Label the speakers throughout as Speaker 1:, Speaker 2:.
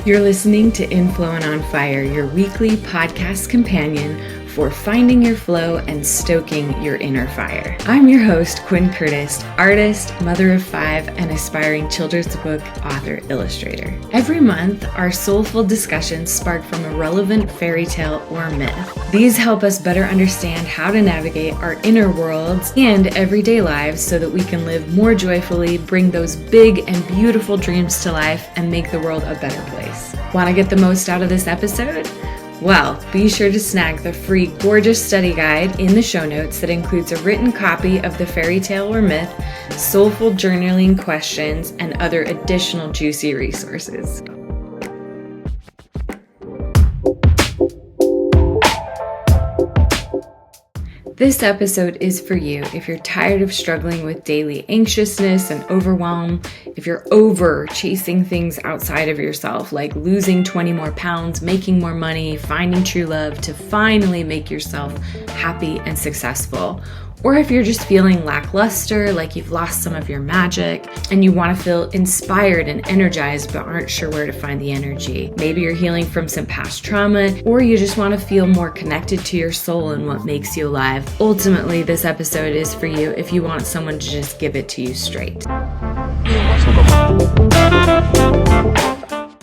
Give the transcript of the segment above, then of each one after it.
Speaker 1: You're listening to In Flow and On Fire, your weekly podcast companion for finding your flow and stoking your inner fire. I'm your host, Quinn Curtis, artist, mother of 5, and aspiring children's book author illustrator. Every month, our soulful discussions spark from a relevant fairy tale or myth. These help us better understand how to navigate our inner worlds and everyday lives so that we can live more joyfully, bring those big and beautiful dreams to life, and make the world a better place. Want to get the most out of this episode? Well, be sure to snag the free gorgeous study guide in the show notes that includes a written copy of the fairy tale or myth, soulful journaling questions, and other additional juicy resources. This episode is for you if you're tired of struggling with daily anxiousness and overwhelm, if you're over chasing things outside of yourself, like losing 20 more pounds, making more money, finding true love to finally make yourself happy and successful. Or if you're just feeling lackluster, like you've lost some of your magic, and you want to feel inspired and energized but aren't sure where to find the energy. Maybe you're healing from some past trauma, or you just want to feel more connected to your soul and what makes you alive. Ultimately, this episode is for you if you want someone to just give it to you straight.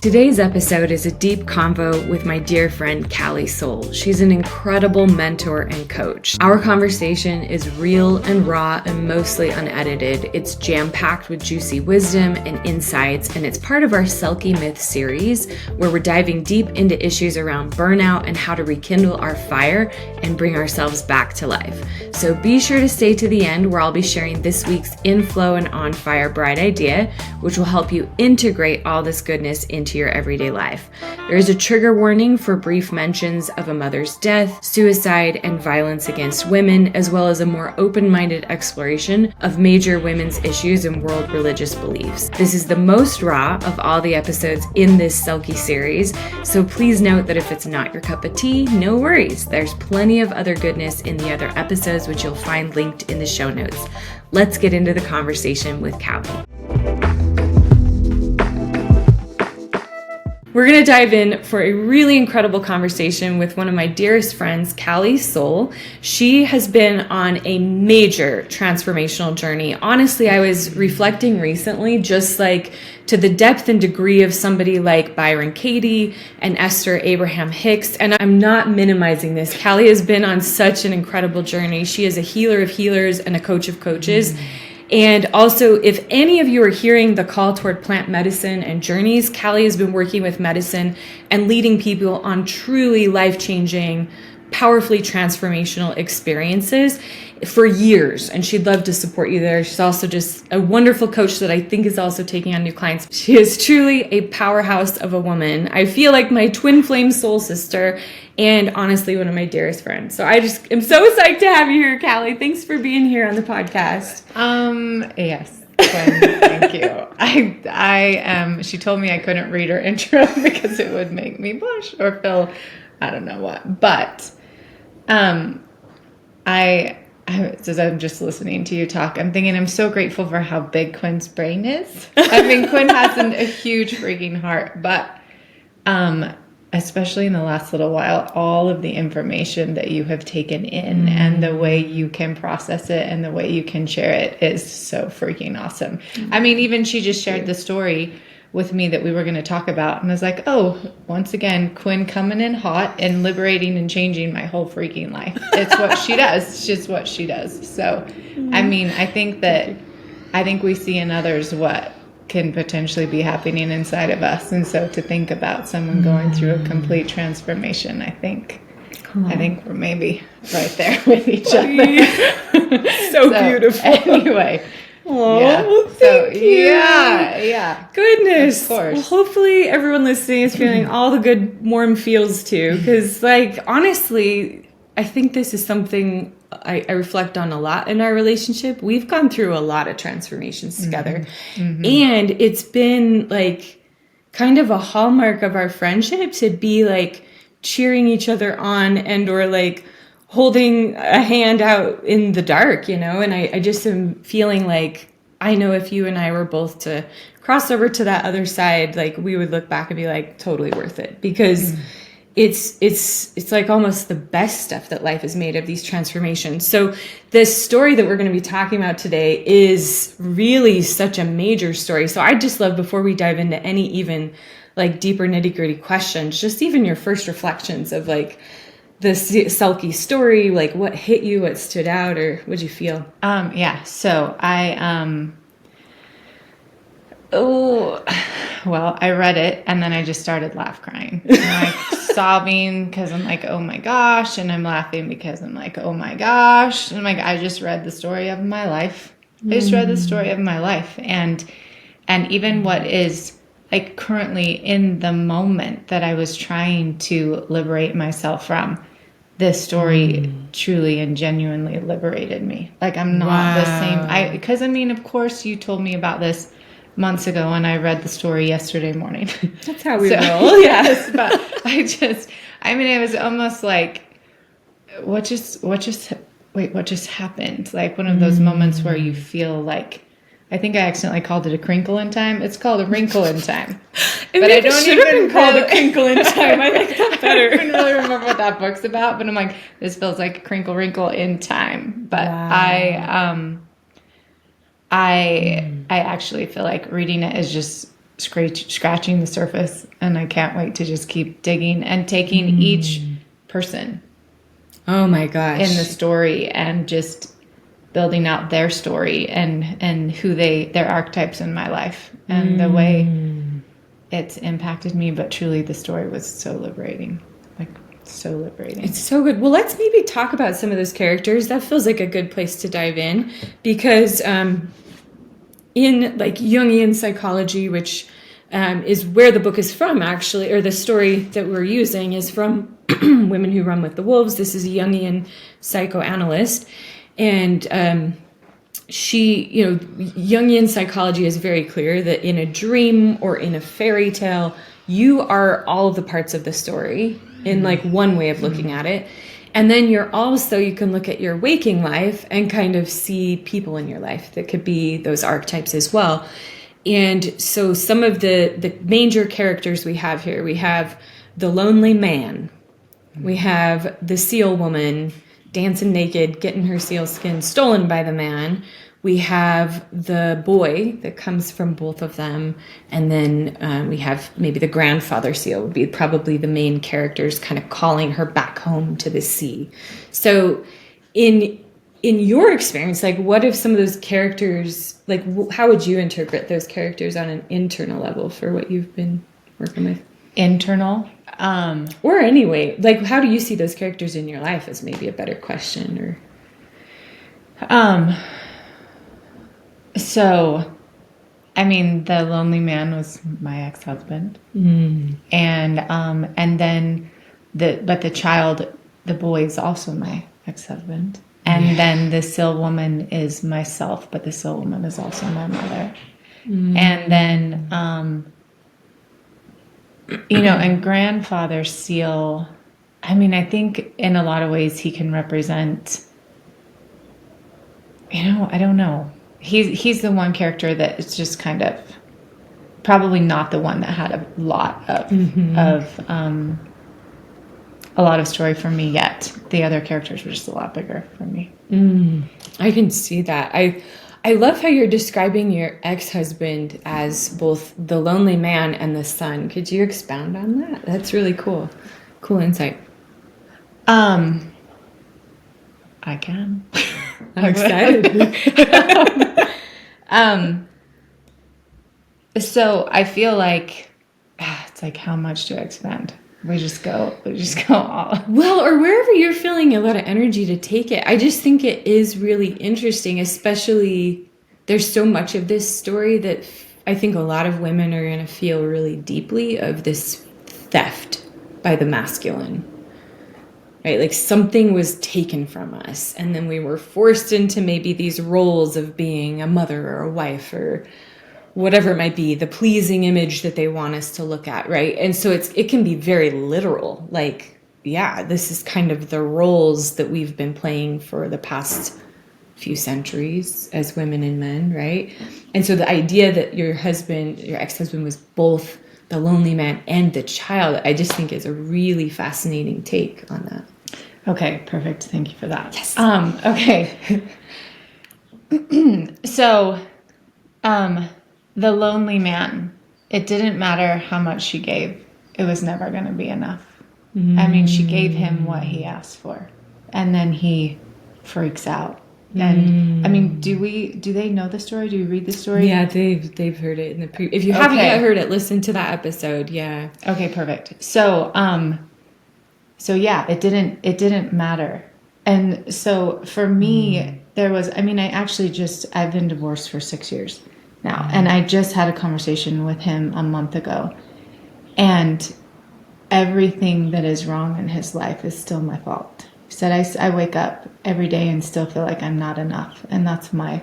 Speaker 1: Today's episode is a deep convo with my dear friend Calli Sol. She's an incredible mentor and coach. Our conversation is real and raw and mostly unedited. It's jam-packed with juicy wisdom and insights, and it's part of our Selkie Myth series where we're diving deep into issues around burnout and how to rekindle our fire and bring ourselves back to life. So be sure to stay to the end where I'll be sharing this week's In Flow and On Fire Bright idea, which will help you integrate all this goodness into your everyday life. There is a trigger warning for brief mentions of a mother's death, suicide, and violence against women, as well as a more open-minded exploration of major women's issues and world religious beliefs. This is the most raw of all the episodes in this Selkie series, so please note that if it's not your cup of tea, no worries. There's plenty of other goodness in the other episodes, which you'll find linked in the show notes. Let's get into the conversation with Calli. We're going to dive in for a really incredible conversation with one of my dearest friends, Calli Sol. She has been on a major transformational journey. Honestly, I was reflecting recently just like to the depth and degree of somebody like Byron Katie and Esther Abraham Hicks. And I'm not minimizing this. Calli has been on such an incredible journey. She is a healer of healers and a coach of coaches. And also, if any of you are hearing the call toward plant medicine and journeys, Calli has been working with medicine and leading people on truly life-changing, powerfully transformational experiences for years, and she'd love to support you there. She's also just a wonderful coach that I think is also taking on new clients. She is truly a powerhouse of a woman. I feel like my twin flame soul sister, and honestly, one of my dearest friends. So I just am so psyched to have you here, Calli. Thanks for being here on the podcast.
Speaker 2: Yes. Thank you. She told me I couldn't read her intro because it would make me blush or feel, I don't know what. But, as I'm just listening to you talk, I'm thinking I'm so grateful for how big Quinn's brain is. I mean, Quinn has a huge freaking heart, but, especially in the last little while, all of the information that you have taken in and the way you can process it and the way you can share it is so freaking awesome. I mean, even she just shared the story with me that we were going to talk about, and I was like, oh, once again, Quinn coming in hot and liberating and changing my whole freaking life. It's what she does. It's just what she does. So, I mean, I think we see in others what can potentially be happening inside of us. And so to think about someone going through a complete transformation, I think we're maybe right there with each other.
Speaker 1: So beautiful.
Speaker 2: Anyway.
Speaker 1: Oh,
Speaker 2: yeah.
Speaker 1: Well, thank you.
Speaker 2: Yeah.
Speaker 1: Goodness.
Speaker 2: Of course.
Speaker 1: Well, hopefully everyone listening is feeling all the good, warm feels too. Because, honestly, I think this is something I reflect on a lot in our relationship. We've gone through a lot of transformations together. Mm-hmm. And it's been, kind of a hallmark of our friendship to be, cheering each other on and or, holding a hand out in the dark, and I just am feeling like I know if you and I were both to cross over to that other side, like we would look back and be like, totally worth it, because it's like almost the best stuff that life is made of, these transformations. So this story that we're going to be talking about today is really such a major story. So I'd just love, before we dive into any even like deeper nitty gritty questions, just even your first reflections of like the Selkie story, like what hit you, what stood out, or what'd you feel?
Speaker 2: Yeah. So I I read it and then I just started crying. I'm like sobbing because I'm like, oh my gosh. And I'm laughing because I'm like, oh my gosh. And I'm like, I just read the story of my life. I just read the story of my life. And even what is like currently in the moment that I was trying to liberate myself from, this story truly and genuinely liberated me. Like I'm not the same. Because I mean, of course you told me about this months ago and I read the story yesterday morning.
Speaker 1: That's how we roll.
Speaker 2: Yes, but it was almost like, what just happened? Like one of those moments where you feel like, I think I accidentally called it a crinkle in time. It's called a wrinkle in time.
Speaker 1: But I don't even call it a crinkle in time. I like that better.
Speaker 2: I don't even really remember what that book's about, but I'm like, this feels like a crinkle wrinkle in time. But wow. I actually feel like reading it is just scratching the surface, and I can't wait to just keep digging and taking each person.
Speaker 1: Oh my gosh.
Speaker 2: In the story and just building out their story and who their archetypes in my life and the way it's impacted me. But truly the story was so liberating, like so liberating.
Speaker 1: It's so good. Well, let's maybe talk about some of those characters. That feels like a good place to dive in, because in like Jungian psychology, which is where the book is from actually, or the story that we're using is from Women Who Run with the Wolves. This is a Jungian psychoanalyst. And Jungian psychology is very clear that in a dream or in a fairy tale, you are all of the parts of the story in like one way of looking at it. And then you can look at your waking life and kind of see people in your life that could be those archetypes as well. And so some of the major characters we have here, we have the lonely man, we have the seal woman, dancing naked, getting her sealskin stolen by the man. We have the boy that comes from both of them. And then we have maybe the grandfather seal would be probably the main characters kind of calling her back home to the sea. So in your experience, like what if some of those characters, like how would you interpret those characters on an internal level for what you've been working with?
Speaker 2: Internal?
Speaker 1: Or anyway, like how do you see those characters in your life is maybe a better question, or
Speaker 2: so I mean the lonely man was my ex-husband. And then the child, the boy is also my ex-husband. And then the seal woman is myself, but the seal woman is also my mother. And then and grandfather seal, I mean, I think in a lot of ways he can represent, I don't know. He's the one character that is just kind of probably not the one that had a lot of story for me yet. The other characters were just a lot bigger for me.
Speaker 1: I can see that. I love how you're describing your ex-husband as both the lonely man and the son. Could you expound on that? That's really cool. Cool insight.
Speaker 2: I can.
Speaker 1: I'm excited.
Speaker 2: So I feel like it's like, how much do I expand? We just go all.
Speaker 1: Well, or wherever you're feeling a lot of energy to take it. I just think it is really interesting, especially there's so much of this story that I think a lot of women are going to feel really deeply of this theft by the masculine, right? Like something was taken from us and then we were forced into maybe these roles of being a mother or a wife or whatever it might be, the pleasing image that they want us to look at, right? And so it can be very literal. Like, yeah, this is kind of the roles that we've been playing for the past few centuries as women and men, right? And so the idea that your ex-husband was both the lonely man and the child, I just think is a really fascinating take on that.
Speaker 2: Okay, perfect. Thank you for that.
Speaker 1: Yes.
Speaker 2: Okay. So, the lonely man, it didn't matter how much she gave. It was never going to be enough. I mean, she gave him what he asked for, and then he freaks out. And I mean, do they know the story? Do you read the story?
Speaker 1: Yeah, they've heard it in the if you haven't yet heard it, listen to that episode. Yeah.
Speaker 2: Okay, perfect. So yeah, it didn't matter. And so for me, there was, I mean, I've been divorced for 6 years now, and I just had a conversation with him a month ago, and everything that is wrong in his life is still my fault. He said, I wake up every day and still feel like I'm not enough, and that's my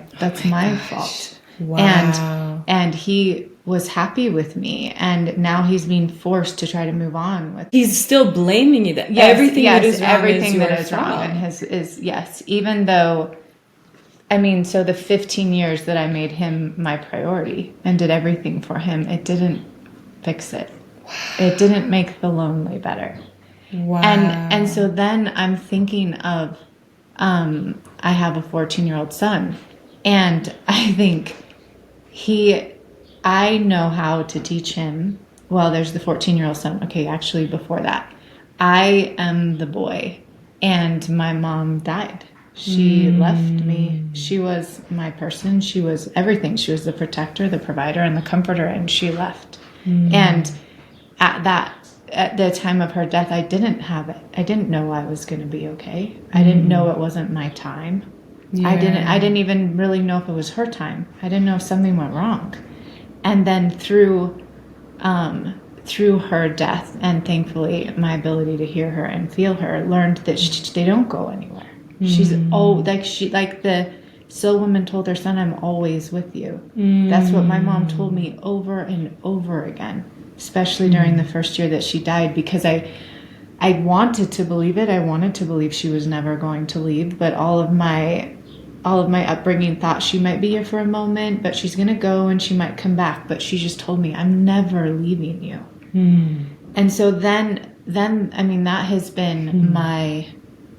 Speaker 2: fault.
Speaker 1: Wow.
Speaker 2: And he was happy with me, and now he's being forced to try to move on with.
Speaker 1: He's still blaming you that everything that is wrong
Speaker 2: is yes, even though, I mean, so the 15 years that I made him my priority and did everything for him, it didn't fix it. It didn't make the lonely better.
Speaker 1: Wow.
Speaker 2: And so then I'm thinking of, I have a 14-year-old son, and I think I know how to teach him. Well, there's the 14-year-old son. Okay, actually before that, I am the boy, and my mom died. She left me. She was my person. She was everything. She was the protector, the provider, and the comforter, and she left. And at the time of her death, I didn't have it. I didn't know I was going to be okay. I didn't know it wasn't my time. Yeah. I didn't even really know if it was her time. I didn't know if something went wrong. And then through her death, and thankfully my ability to hear her and feel her, learned that they don't go anywhere. She's like the Soul woman told her son, I'm always with you. That's what my mom told me over and over again, especially during the first year that she died, because I wanted to believe it. I wanted to believe she was never going to leave, but all of my upbringing thought she might be here for a moment, but she's going to go and she might come back. But she just told me, I'm never leaving you. And so then, I mean, that has been my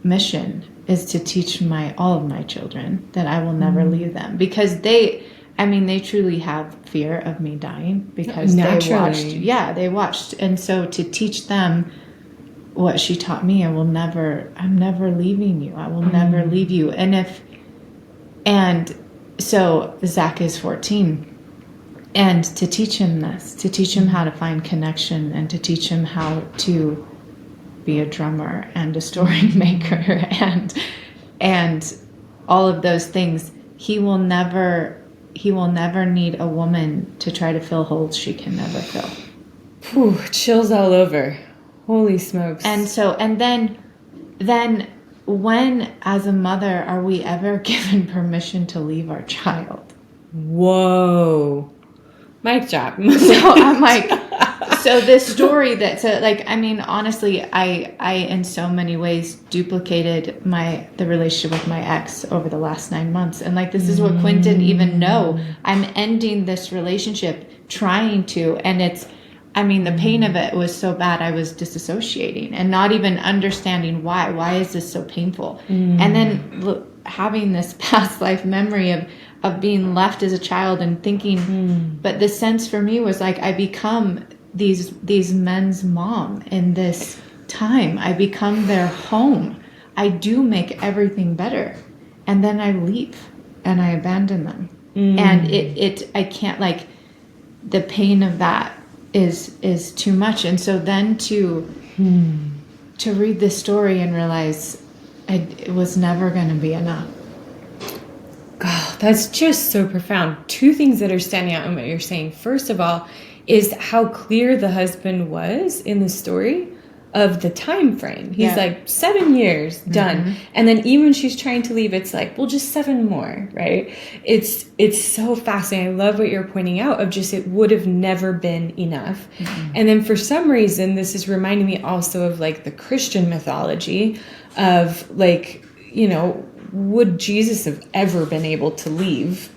Speaker 2: mission, is to teach all of my children that I will never leave them, because they truly have fear of me dying, because they watched. And so to teach them what she taught me, I'm never leaving you. I will never leave you. And so Zach is 14, and to teach him this, to teach him how to find connection, and to teach him how to be a drummer and a story maker and all of those things, he will never need a woman to try to fill holes she can never fill.
Speaker 1: Whew, chills all over. Holy smokes.
Speaker 2: And so, and then when, as a mother, are we ever given permission to leave our child?
Speaker 1: Whoa. Mic drop.
Speaker 2: So I'm like, so this story honestly, I in so many ways duplicated the relationship with my ex over the last 9 months. And this is what Quinn didn't even know. I'm ending this relationship, trying to, and the pain of it was so bad, I was disassociating and not even understanding why. Why is this so painful? And then having this past life memory of being left as a child and thinking, but the sense for me was I become these men's mom in this time. I become their home. I do make everything better. And then I leave and I abandon them. And I can't, the pain of that is too much. And so then to read this story and realize it was never going to be enough.
Speaker 1: God, that's just so profound. Two things that are standing out in what you're saying. First of all, is how clear the husband was in the story of the time frame. He's 7 years, done. And then even when she's trying to leave, it's just 7 more, right? It's so fascinating. I love what you're pointing out of just it would have never been enough. And then for some reason, this is reminding me also of the Christian mythology of would Jesus have ever been able to leave?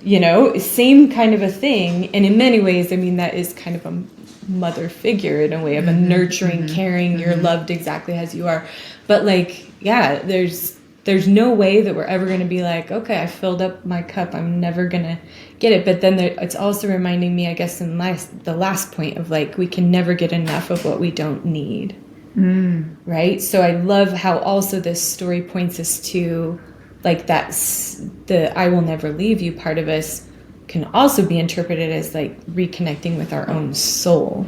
Speaker 1: You know, same kind of a thing. And in many ways, I mean, that is kind of a mother figure in a way of a nurturing, caring, you're loved exactly as you are. But like, yeah, there's no way that we're ever going to be like, okay, I filled up my cup, I'm never going to get it. But then it's also reminding me, I guess, in the last point of like, we can never get enough of what we don't need. Right? So I love how also this story points us to like that's the I will never leave you part of us can also be interpreted as like reconnecting with our own soul.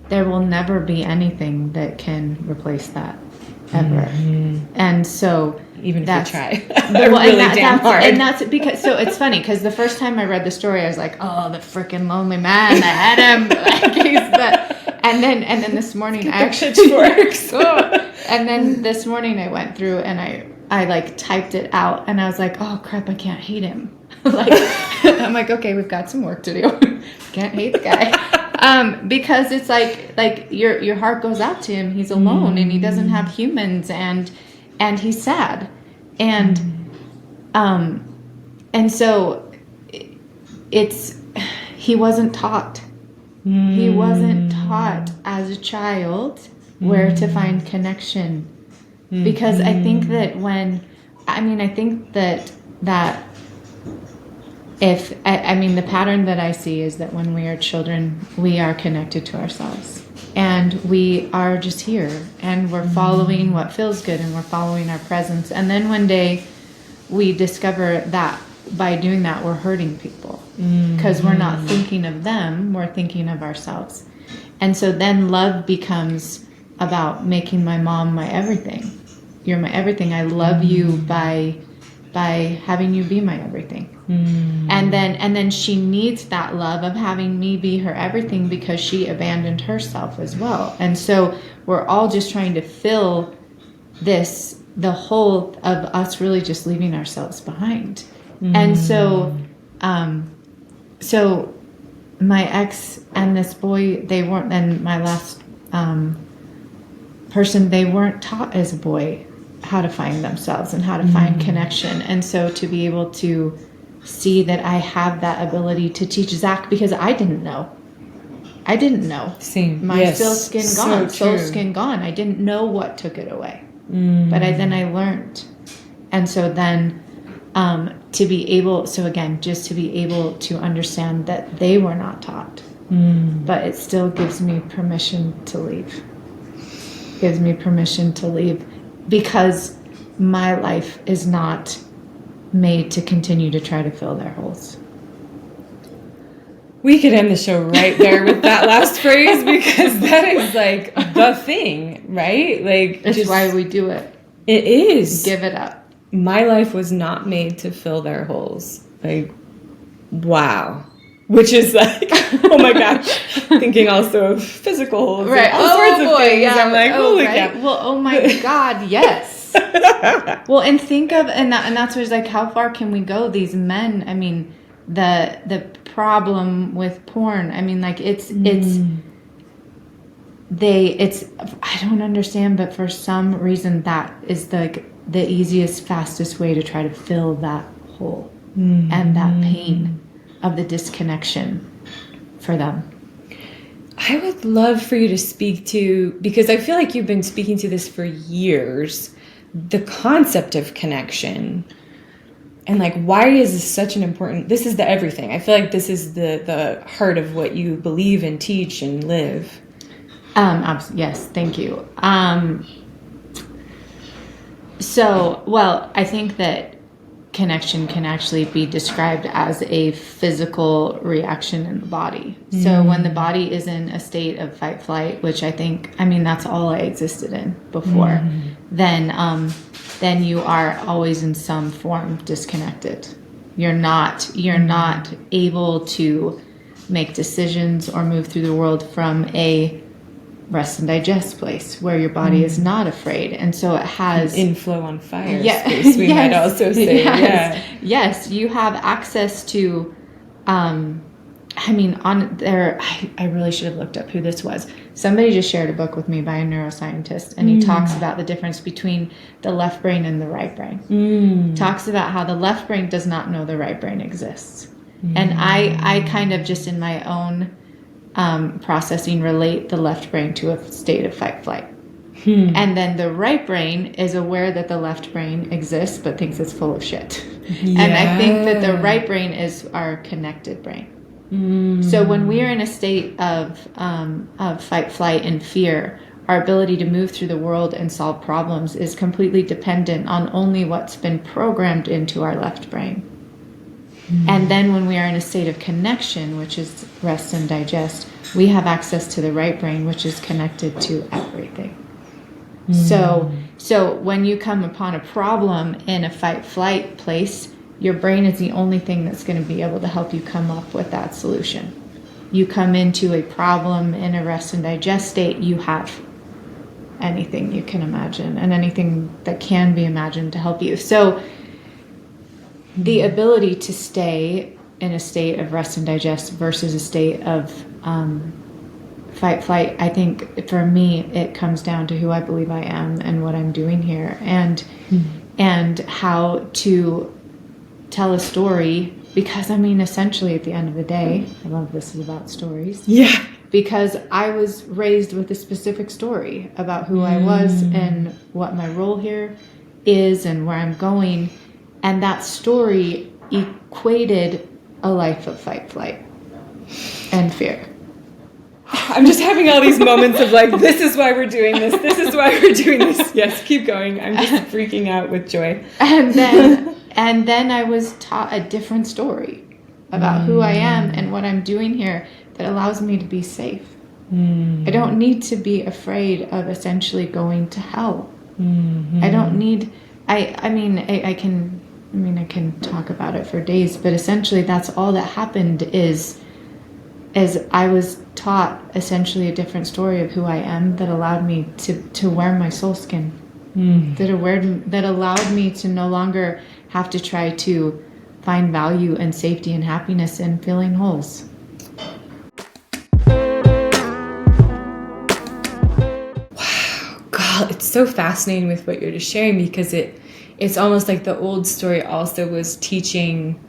Speaker 2: There will never be anything that can replace that ever. And so
Speaker 1: even if we try,
Speaker 2: hard. And that's because, so it's funny because the first time I read the story, I was like, oh, the freaking lonely man that had him. Like he's and then this morning I actually
Speaker 1: pitchforks.
Speaker 2: And then this morning I went through and I like typed it out and I was like, oh crap, I can't hate him. Like I'm like, okay, we've got some work to do. Can't hate the guy. Because it's like your heart goes out to him. He's alone and he doesn't have humans and he's sad. And so he wasn't taught. He wasn't taught as a child where to find connection. Because I think that the pattern that I see is that when we are children, we are connected to ourselves. And we are just here. And we're following what feels good. And we're following our presence. And then one day, we discover that by doing that, we're hurting people. Because we're not thinking of them. We're thinking of ourselves. And so then love becomes about making my mom my everything. You're my everything. I love you by having you be my everything. And then she needs that love of having me be her everything because she abandoned herself as well. And so we're all just trying to fill the hole of us really just leaving ourselves behind. And so my ex and this boy, and my last person, they weren't taught as a boy how to find themselves and how to find connection. And so to be able to see that I have that ability to teach Zach, because I didn't know.
Speaker 1: Same.
Speaker 2: My Sealskin gone, Soulskin gone. I didn't know what took it away. But then I learned. And so then to be able to understand that they were not taught. But it still gives me permission to leave. Because my life is not made to continue to try to fill their holes.
Speaker 1: We could end the show right there with that last phrase, because that is like the thing, right? Like
Speaker 2: it's why we do it.
Speaker 1: It is.
Speaker 2: Give it up.
Speaker 1: My life was not made to fill their holes. Like, wow. Which is like, oh my gosh, thinking also of physical holes,
Speaker 2: right?
Speaker 1: All sorts of things. Yeah. I'm like, holy
Speaker 2: right.
Speaker 1: cow.
Speaker 2: Well, oh my God, yes. Well, and think of and that's where it's like, how far can we go? These men. I mean, the problem with porn. I mean, like it's I don't understand, but for some reason that is the easiest, fastest way to try to fill that hole and that pain of the disconnection for them.
Speaker 1: I would love for you to speak to, because I feel like you've been speaking to this for years, the concept of connection. And like, why is this such an important, this is the everything. I feel like this is the heart of what you believe and teach and live.
Speaker 2: Yes, thank you. I think that connection can actually be described as a physical reaction in the body. So when the body is in a state of fight flight, which that's all I existed in before, then you are always in some form disconnected. You're not able to make decisions or move through the world from a rest and digest place where your body is not afraid. And so it has
Speaker 1: inflow on fire space, we might also say.
Speaker 2: Yes, you have access to on there, I really should have looked up who this was. somebody just shared a book with me by a neuroscientist, and he talks about the difference between the left brain and the right brain. Talks about how the left brain does not know the right brain exists. And I kind of just in my own processing relate the left brain to a state of fight flight. And then the right brain is aware that the left brain exists but thinks it's full of shit. Yeah. And I think that the right brain is our connected brain. So when we are in a state of fight, flight, and fear, our ability to move through the world and solve problems is completely dependent on only what's been programmed into our left brain. And then when we are in a state of connection, which is rest and digest, we have access to the right brain, which is connected to everything. So when you come upon a problem in a fight-flight place, your brain is the only thing that's going to be able to help you come up with that solution. You come into a problem in a rest and digest state, you have anything you can imagine and anything that can be imagined to help you. So the ability to stay in a state of rest and digest versus a state of fight, flight, I think for me, it comes down to who I believe I am and what I'm doing here, and how to tell a story. Because I mean, essentially at the end of the day, I love this is about stories. Yeah. Because I was raised with a specific story about who I was and what my role here is and where I'm going. And that story equated a life of fight, flight, and fear.
Speaker 1: I'm just having all these moments of like, this is why we're doing this. This is why we're doing this. Yes, keep going. I'm just freaking out with joy.
Speaker 2: And then I was taught a different story about who I am and what I'm doing here that allows me to be safe. I don't need to be afraid of essentially going to hell. I don't need, I mean, I can talk about it for days, but essentially that's all that happened is I was taught essentially a different story of who I am that allowed me to wear my soulskin, that allowed me to no longer have to try to find value and safety and happiness in filling holes.
Speaker 1: Wow, God, it's so fascinating with what you're just sharing, because it's almost like the old story also was teaching,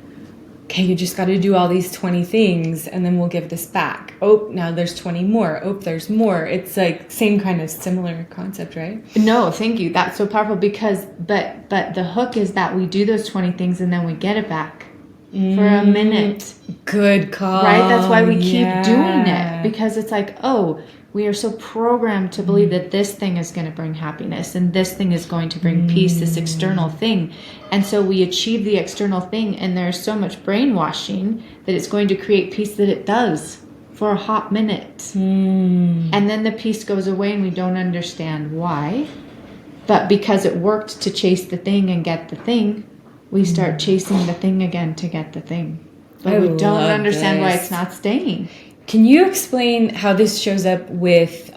Speaker 1: okay, you just got to do all these 20 things and then we'll give this back. Oh, now there's 20 more. Oh, there's more. It's like same kind of similar concept, right?
Speaker 2: No, thank you. That's so powerful because, but the hook is that we do those 20 things and then we get it back for a minute.
Speaker 1: Good call.
Speaker 2: Right? That's why we keep doing it, because it's like, oh, we are so programmed to believe that this thing is going to bring happiness and this thing is going to bring peace, this external thing. And so we achieve the external thing, and there's so much brainwashing that it's going to create peace that it does for a hot minute. And then the peace goes away and we don't understand why. But because it worked to chase the thing and get the thing, we start chasing the thing again to get the thing. But we don't understand why it's not staying.
Speaker 1: Can you explain how this shows up with,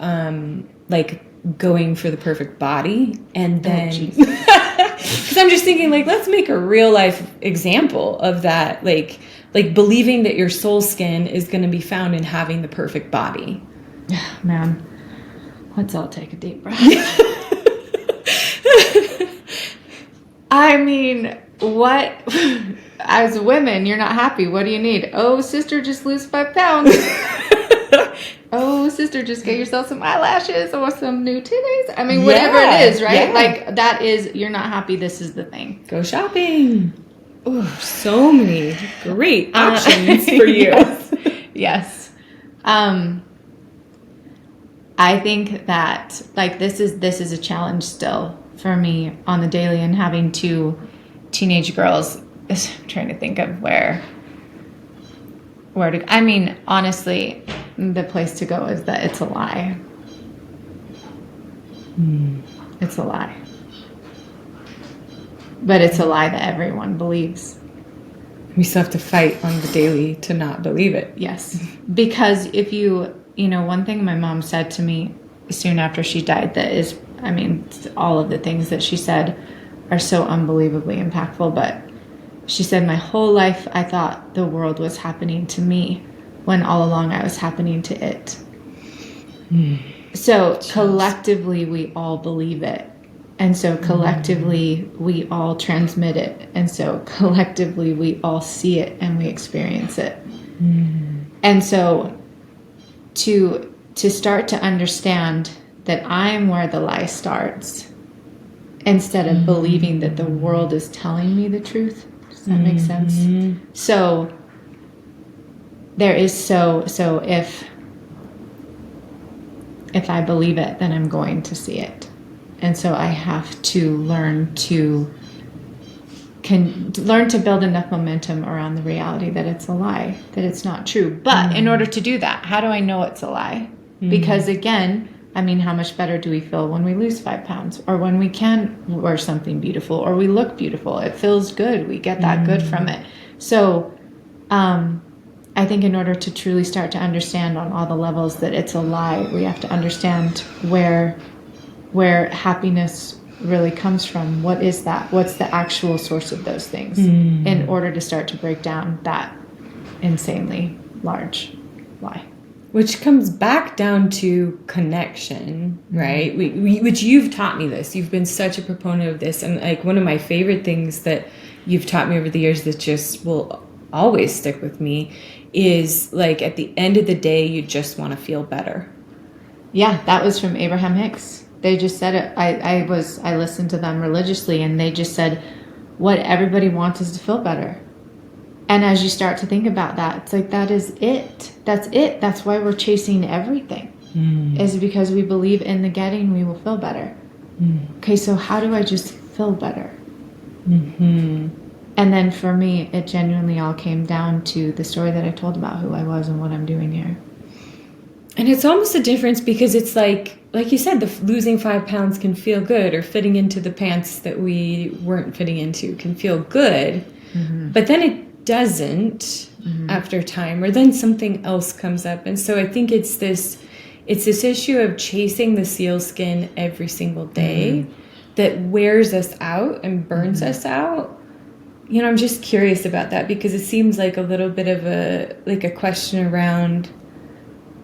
Speaker 1: like, going for the perfect body? And then, because I'm just thinking, like, let's make a real life example of that. Like believing that your soul skin is going to be found in having the perfect body.
Speaker 2: Man, let's all take a deep breath. I mean, what? As women, you're not happy. What do you need? Oh, sister, just lose 5 pounds. Oh, sister, just get yourself some eyelashes or some new titties. I mean, whatever it is, right? Yeah. Like, that is, you're not happy. This is the thing.
Speaker 1: Go shopping. Oh, so many great options for you.
Speaker 2: Yes. I think that, like, this is a challenge still for me on the daily, and having 2 teenage girls. I'm trying to think of where to. I mean, honestly, the place to go is that it's a lie. It's a lie. But it's a lie that everyone believes.
Speaker 1: We still have to fight on the daily to not believe it.
Speaker 2: Yes. Because if you know, one thing my mom said to me soon after she died that is, I mean, all of the things that she said are so unbelievably impactful, but she said, my whole life I thought the world was happening to me when all along I was happening to it. So collectively, we all believe it. And so collectively, we all transmit it. And so collectively, we all see it and we experience it. And so to start to understand that I'm where the lie starts, instead of believing that the world is telling me the truth. Does that make sense? So there is so if I believe it, then I'm going to see it. And so I have to learn to build enough momentum around the reality that it's a lie, that it's not true. But in order to do that, how do I know it's a lie? Because again, I mean, how much better do we feel when we lose 5 pounds, or when we can wear something beautiful, or we look beautiful? It feels good. We get that good from it. So I think in order to truly start to understand on all the levels that it's a lie, we have to understand where happiness really comes from. What is that? What's the actual source of those things in order to start to break down that insanely large lie?
Speaker 1: Which comes back down to connection, right? Which you've taught me this. You've been such a proponent of this. And like one of my favorite things that you've taught me over the years that just will always stick with me is like at the end of the day, you just want to feel better.
Speaker 2: Yeah, that was from Abraham Hicks. They just said it. I listened to them religiously, and they just said what everybody wants is to feel better. And as you start to think about that, it's like, that is it. That's it. That's why we're chasing everything, is because we believe in the getting, we will feel better. Okay, so how do I just feel better? And then for me, it genuinely all came down to the story that I told about who I was and what I'm doing here.
Speaker 1: And it's almost a difference because it's like you said, losing 5 pounds can feel good, or fitting into the pants that we weren't fitting into can feel good. But then it doesn't after time, or then something else comes up. And so I think it's this issue of chasing the sealskin every single day that wears us out and burns us out. You know, I'm just curious about that, because it seems like a little bit of a question around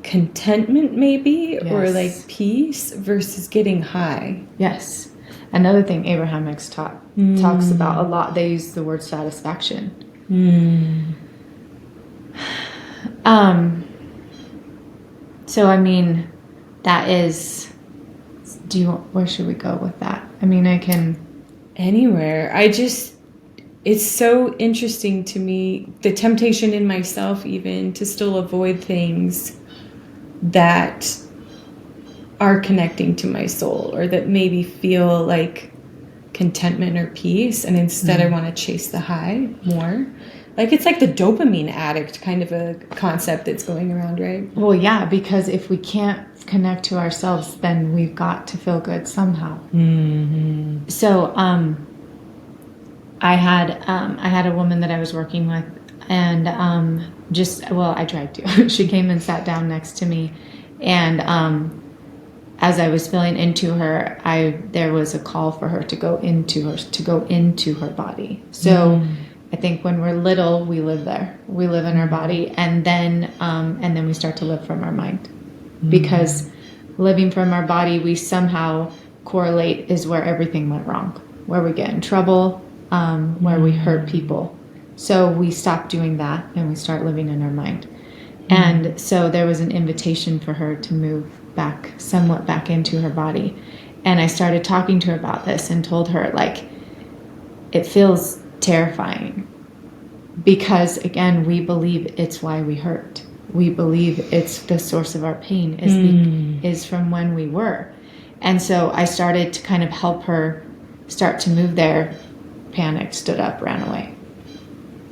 Speaker 1: contentment maybe, or like peace versus getting high.
Speaker 2: Yes. Another thing Abraham Hicks talks about a lot, they use the word satisfaction. So I mean, that is, where should we go with that? I mean, I can anywhere.
Speaker 1: It's so interesting to me, the temptation in myself even to still avoid things that are connecting to my soul, or that maybe feel like contentment or peace, and instead I want to chase the high more. Like it's like the dopamine addict kind of a concept that's going around, right?
Speaker 2: Well, yeah, because if we can't connect to ourselves, then we've got to feel good somehow. So I had a woman that I was working with, and I tried to. She came and sat down next to me, and as I was feeling into her, there was a call for her to go into her body. So I think when we're little, we live there. We live in our body, and then we start to live from our mind, because living from our body, we somehow correlate is where everything went wrong, where we get in trouble, where we hurt people. So we stop doing that and we start living in our mind. And so there was an invitation for her to move somewhat back into her body. And I started talking to her about this and told her, like, it feels terrifying because, again, we believe it's why we hurt. We believe it's the source of our pain is from when we were. And so I started to kind of help her start to move there. Panicked, stood up, ran away.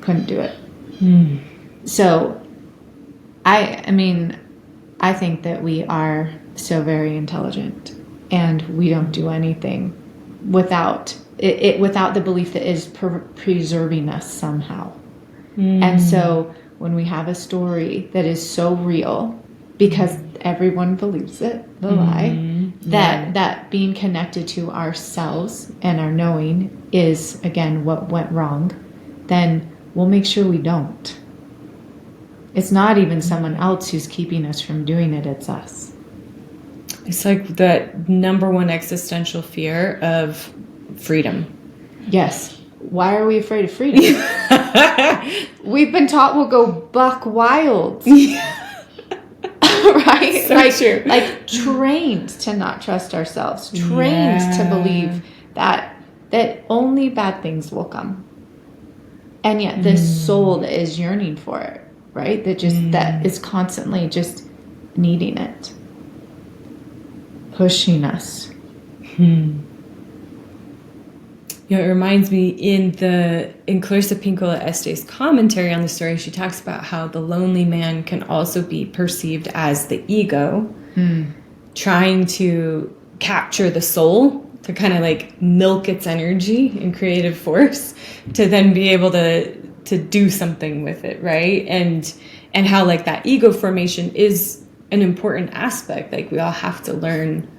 Speaker 2: Couldn't do it. So I think that we are so very intelligent, and we don't do anything without the belief that is preserving us somehow. And so when we have a story that is so real, because everyone believes it, the lie, that being connected to ourselves and our knowing is, again, what went wrong, then we'll make sure we don't. It's not even someone else who's keeping us from doing it, it's us.
Speaker 1: It's like the number one existential fear of freedom.
Speaker 2: Yes. Why are we afraid of freedom? We've been taught we'll go buck wild. Right?
Speaker 1: So true.
Speaker 2: Like trained to not trust ourselves, trained to believe that only bad things will come. And yet this soul that is yearning for it, right? That is constantly just needing it. Pushing us.
Speaker 1: You know, it reminds me in Clarissa Pinkola Estes' commentary on the story, she talks about how the lonely man can also be perceived as the ego, trying to capture the soul, to kind of like milk its energy and creative force, to then be able to do something with it, right? And how like that ego formation is an important aspect. Like we all have to learn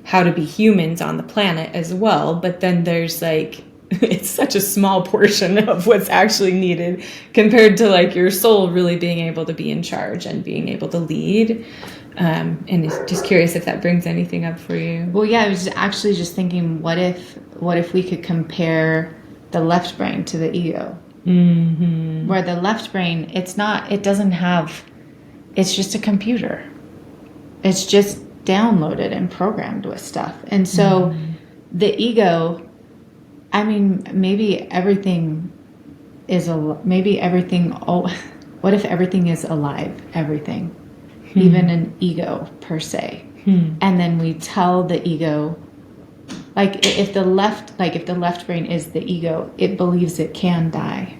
Speaker 1: how to be humans on the planet as well, but then there's like it's such a small portion of what's actually needed compared to like your soul really being able to be in charge and being able to lead. And just curious if that brings anything up for you.
Speaker 2: Well, yeah, I was actually just thinking, what if we could compare the left brain to the ego? Where the left brain, it's just a computer. It's just downloaded and programmed with stuff. And so the ego, I mean, what if everything is alive? Everything, even an ego per se. And then we tell the ego, like if the left brain is the ego, it believes it can die.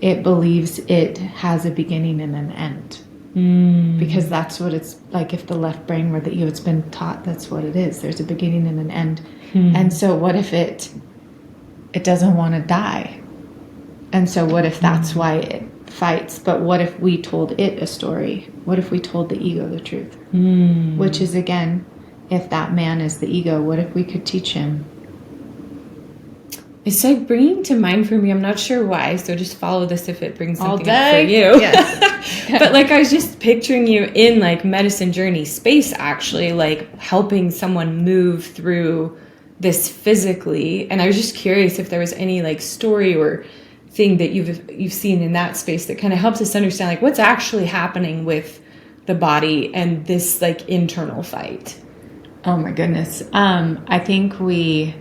Speaker 2: It believes it has a beginning and an end. Because that's what it's like. If the left brain were the ego, it's been taught that's what it is. There's a beginning and an end. And so what if it doesn't want to die? And so what if that's why it fights? But what if we told it a story? What if we told the ego the truth? Which is, again, if that man is the ego, what if we could teach him?
Speaker 1: It's like bringing to mind for me, I'm not sure why, so just follow this if it brings something up for you.
Speaker 2: Yes.
Speaker 1: But like I was just picturing you in like medicine journey space, actually, like helping someone move through this physically. And I was just curious if there was any like story or thing that you've seen in that space that kind of helps us understand like what's actually happening with the body and this like internal fight.
Speaker 2: Oh my goodness. I think we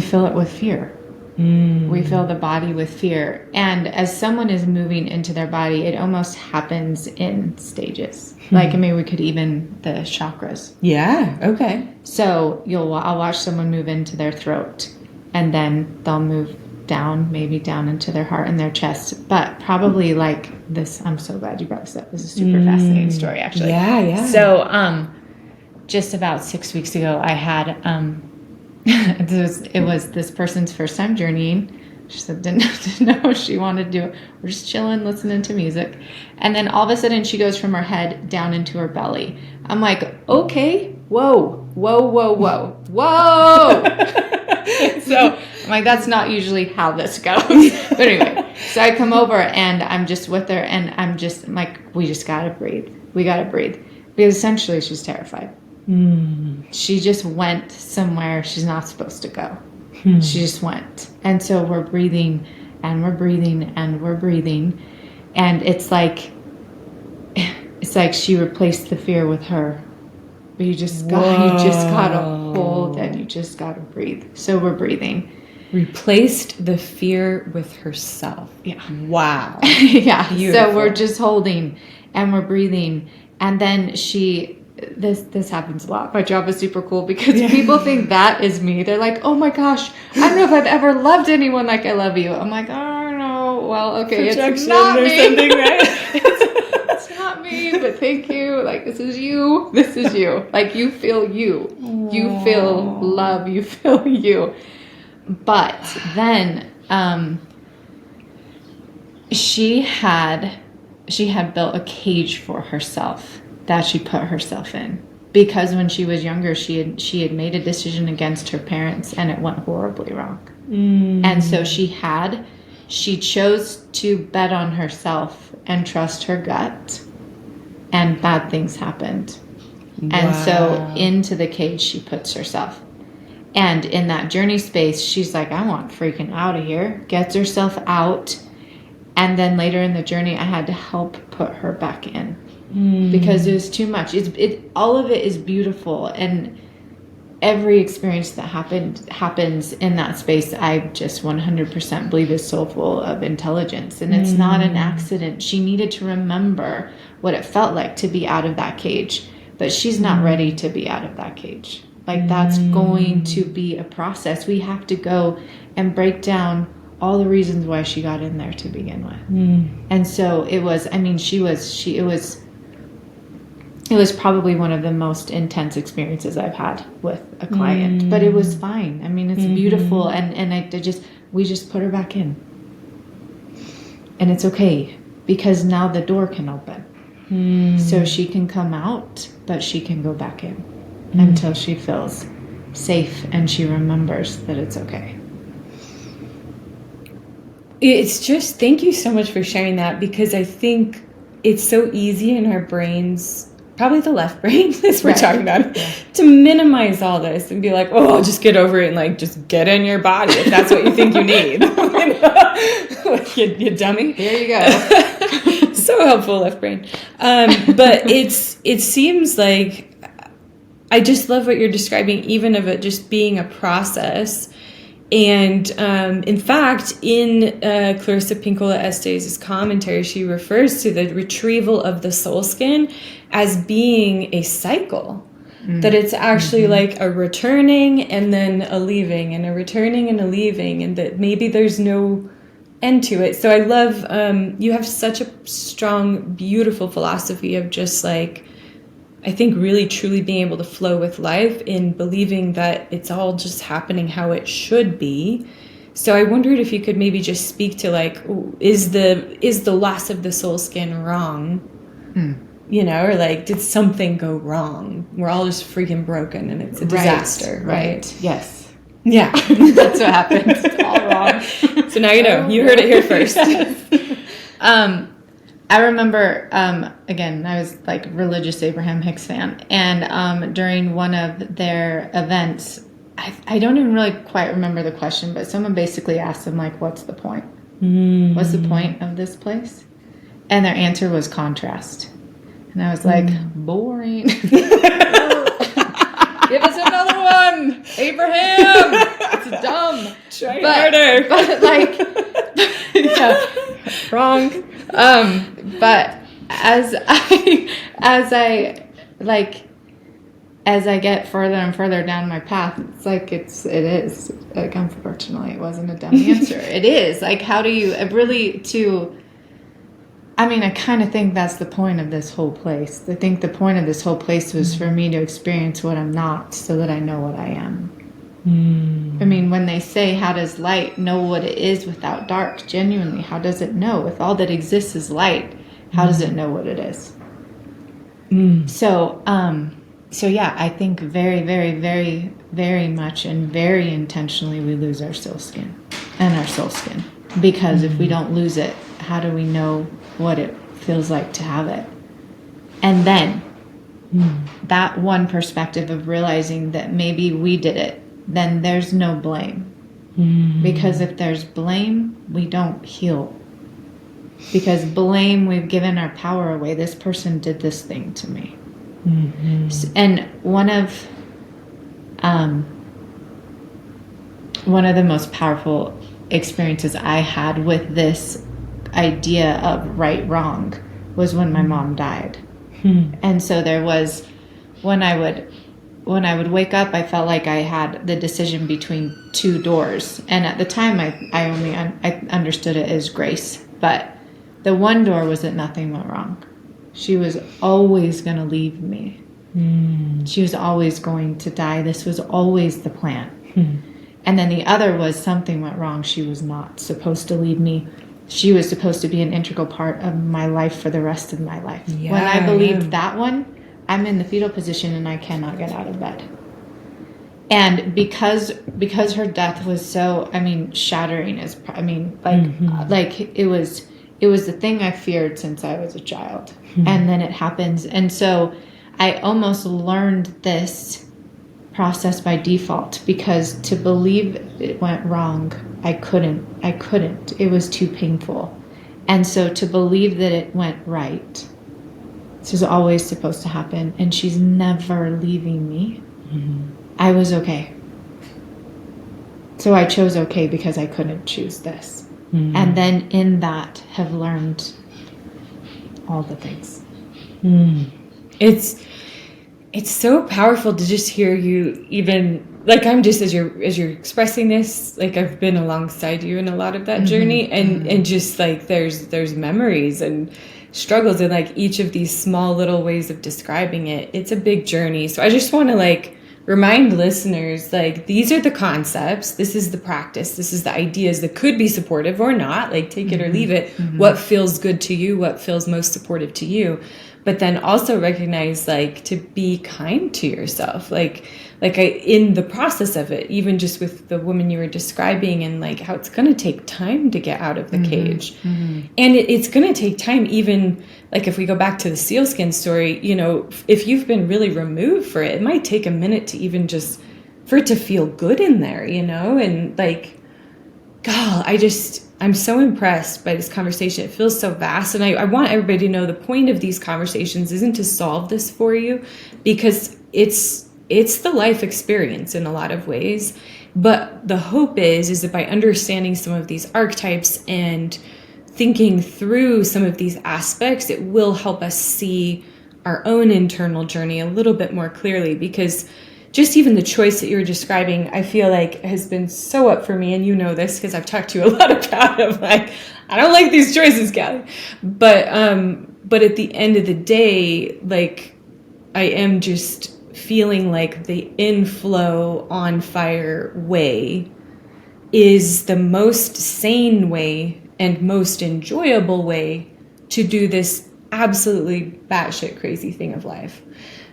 Speaker 2: fill it with fear. We fill the body with fear. And as someone is moving into their body, it almost happens in stages. Like, I mean, we could even the chakras.
Speaker 1: Yeah. Okay.
Speaker 2: So I'll watch someone move into their throat, and then they'll move down, maybe down into their heart and their chest. But probably like this, I'm so glad you brought this up. This is a super fascinating story, actually.
Speaker 1: Yeah.
Speaker 2: So, just about 6 weeks ago, I had, it was this person's first time journeying. She said, didn't know what she wanted to do. We're just chilling, listening to music. And then all of a sudden she goes from her head down into her belly. I'm like, okay, whoa. So I'm like, that's not usually how this goes. But anyway, so I come over and I'm just with her and I'm like, we just got to breathe. We got to breathe. Because essentially she's terrified. She just went somewhere she's not supposed to go. She just went. And so we're breathing and we're breathing and we're breathing. And it's like she replaced the fear with her. But you just gotta hold and you just gotta breathe. So we're breathing.
Speaker 1: Replaced the fear with herself.
Speaker 2: Yeah.
Speaker 1: Wow.
Speaker 2: Yeah.
Speaker 1: Beautiful.
Speaker 2: So we're just holding and we're breathing. And then this happens a lot. My job is super cool because people think that is me. They're like, oh my gosh, I don't know if I've ever loved anyone like I love you. I'm like, oh no, well, okay,
Speaker 1: projection
Speaker 2: it's not
Speaker 1: or
Speaker 2: me.
Speaker 1: Something, right?
Speaker 2: It's not me, but thank you. Like, this is you. This is you. Like, you feel you. Aww. You feel love. You feel you. But then she had built a cage for herself that she put herself in, because when she was younger she had made a decision against her parents and it went horribly wrong. And so she chose to bet on herself and trust her gut, and bad things happened. And so into the cage she puts herself. And in that journey space, she's like, I want freaking out of here. Gets herself out. And then later in the journey, I had to help put her back in. Because it was too much. All of it is beautiful. And every experience that happens in that space, I just 100% believe is soulful of intelligence. And it's not an accident. She needed to remember what it felt like to be out of that cage. But she's not ready to be out of that cage. Like, that's going to be a process. We have to go and break down all the reasons why she got in there to begin with. And so it was, I mean, it was probably one of the most intense experiences I've had with a client, but it was fine. I mean, it's beautiful. And we just put her back in, and it's okay, because now the door can open. So she can come out, but she can go back in until she feels safe and she remembers that it's okay.
Speaker 1: It's just, thank you so much for sharing that, because I think it's so easy in our brains, probably the left brain, as we're talking about, to minimize all this and be like, oh, I'll just get over it and like just get in your body if that's what you think you need. Like, you dummy.
Speaker 2: There you go.
Speaker 1: So helpful, left brain. But it seems like, I just love what you're describing, even of it just being a process. And in fact, in Clarissa Pinkola Estes' commentary, she refers to the retrieval of the soulskin as being a cycle. That it's actually like a returning and then a leaving, and a returning and a leaving, and that maybe there's no end to it. So I love, you have such a strong, beautiful philosophy of just like, I think really truly being able to flow with life in believing that it's all just happening how it should be. So I wondered if you could maybe just speak to like, is the loss of the soul skin wrong? You know, or like, did something go wrong? We're all just freaking broken and it's a disaster, right?
Speaker 2: Yes.
Speaker 1: Yeah.
Speaker 2: That's what happens. It's all wrong.
Speaker 1: So now you know. You heard it here first.
Speaker 2: Yes. I remember, again, I was like religious Abraham Hicks fan. And during one of their events, I don't even really quite remember the question, but someone basically asked them, like, what's the point? What's the point of this place? And their answer was contrast. And I was like, boring. Give us another one, Abraham. It's dumb.
Speaker 1: Try harder.
Speaker 2: But like, wrong. But as I get further and further down my path, it's like it is. Like, unfortunately, it wasn't a dumb answer. It is. Like, how do you I kind of think that's the point of this whole place. I think the point of this whole place was for me to experience what I'm not so that I know what I am. I mean, when they say, how does light know what it is without dark? Genuinely, how does it know? If all that exists is light, how does it know what it is? So yeah, I think very, very, very, very much and very intentionally we lose our soul skin and our soul skin. Because if we don't lose it, how do we know what it feels like to have it? And then that one perspective of realizing that maybe we did it, then there's no blame. Because if there's blame, we don't heal. Because blame, we've given our power away. This person did this thing to me. And one of the most powerful experiences I had with this idea of right wrong was when my mom died. And so there was, when I would wake up, I felt like I had the decision between two doors. And at the time, I understood it as grace. But the one door was that nothing went wrong. She was always going to leave me. She was always going to die. This was always the plan. And then the other was something went wrong. She was not supposed to leave me. She was supposed to be an integral part of my life for the rest of my life. Yeah, when I believed that one, I'm in the fetal position and I cannot get out of bed. And because her death was so, shattering like it was the thing I feared since I was a child. And then it happens. And so I almost learned this process by default, because to believe it went wrong, I couldn't. It was too painful. And so to believe that it went right, this is always supposed to happen, and she's never leaving me. I was okay. So I chose okay because I couldn't choose this. And then in that have learned all the things.
Speaker 1: It's so powerful to just hear you, even like, I'm just, as you're expressing this, like, I've been alongside you in a lot of that journey, and just like there's memories and struggles, and like each of these small little ways of describing it, it's a big journey. So I just want to like remind listeners, like, these are the concepts, this is the practice, this is the ideas that could be supportive or not, like, take it or leave it, what feels good to you, what feels most supportive to you. But then also recognize, like, to be kind to yourself, in the process of it, even just with the woman you were describing, and like how it's going to take time to get out of the cage. And it's going to take time, even like if we go back to the Sealskin story, you know, if you've been really removed for it, it might take a minute to even just for it to feel good in there, you know? And like, God, I'm so impressed by this conversation. It feels so vast. And I want everybody to know the point of these conversations isn't to solve this for you, because it's the life experience in a lot of ways. But the hope is that by understanding some of these archetypes and thinking through some of these aspects, it will help us see our own internal journey a little bit more clearly. Because just even the choice that you were describing, I feel like has been so up for me. And you know this because I've talked to you a lot about it. I'm like, I don't like these choices, Calli. But at the end of the day, like, I am just feeling like the inflow on fire way is the most sane way and most enjoyable way to do this absolutely batshit crazy thing of life,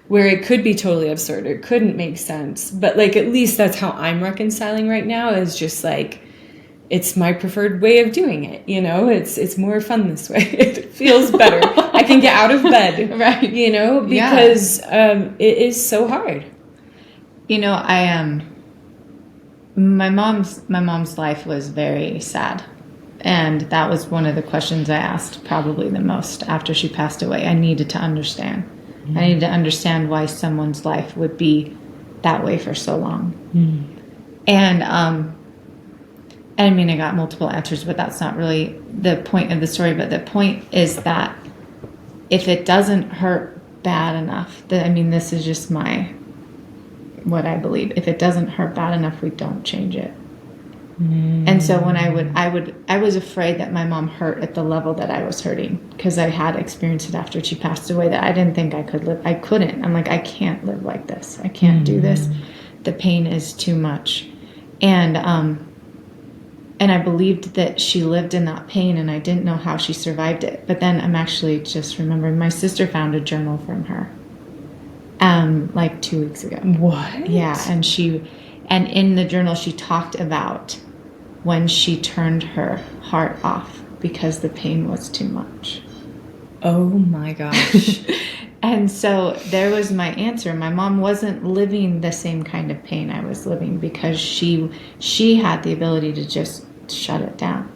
Speaker 1: where it could be totally absurd or couldn't make sense. But like, at least that's how I'm reconciling right now, is just like, it's my preferred way of doing it. You know, it's more fun this way. It feels better. I can get out of bed,
Speaker 2: right?
Speaker 1: You know, because it is so hard.
Speaker 2: You know, my mom's life was very sad, and that was one of the questions I asked probably the most after she passed away. I needed to understand. I needed to understand why someone's life would be that way for so long. And I mean, I got multiple answers, but that's not really the point of the story. But the point is that if it doesn't hurt bad enough, this is just what I believe. If it doesn't hurt bad enough, we don't change it. And so when I was afraid that my mom hurt at the level that I was hurting, because I had experienced it after she passed away, that I didn't think I could live. I couldn't. I'm like, I can't live like this. I can't do this. The pain is too much. And I believed that she lived in that pain, and I didn't know how she survived it. But then I'm actually just remembering my sister found a journal from her, like 2 weeks ago.
Speaker 1: What?
Speaker 2: Yeah, and in the journal she talked about when she turned her heart off because the pain was too much.
Speaker 1: Oh my gosh.
Speaker 2: And so there was my answer. My mom wasn't living the same kind of pain I was living, because she had the ability to just shut it down.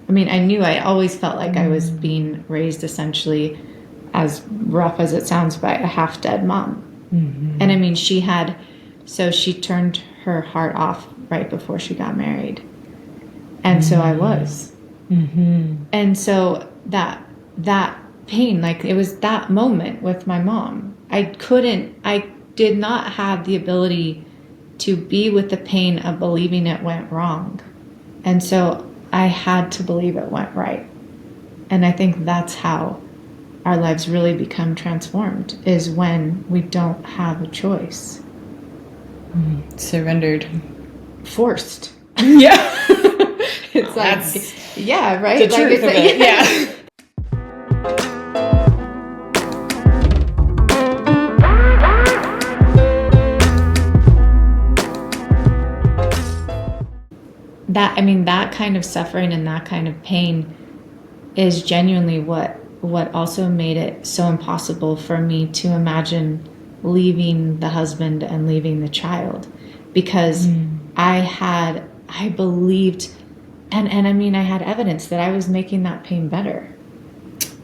Speaker 2: I mean, I always felt like I was being raised essentially, as rough as it sounds, by a half-dead mom. And I mean, she turned her heart off right before she got married. And so I was. And so that pain, like, it was that moment with my mom. I did not have the ability to be with the pain of believing it went wrong. And so I had to believe it went right. And I think that's how our lives really become transformed, is when we don't have a choice.
Speaker 1: Surrendered.
Speaker 2: Forced.
Speaker 1: Yeah.
Speaker 2: It's
Speaker 1: That's
Speaker 2: yeah, right?
Speaker 1: The truth of it. Yeah. That kind of suffering and that kind of pain is genuinely what
Speaker 2: what also made it so impossible for me to imagine leaving the husband and leaving the child, because I believed, and I mean, I had evidence that I was making that pain better.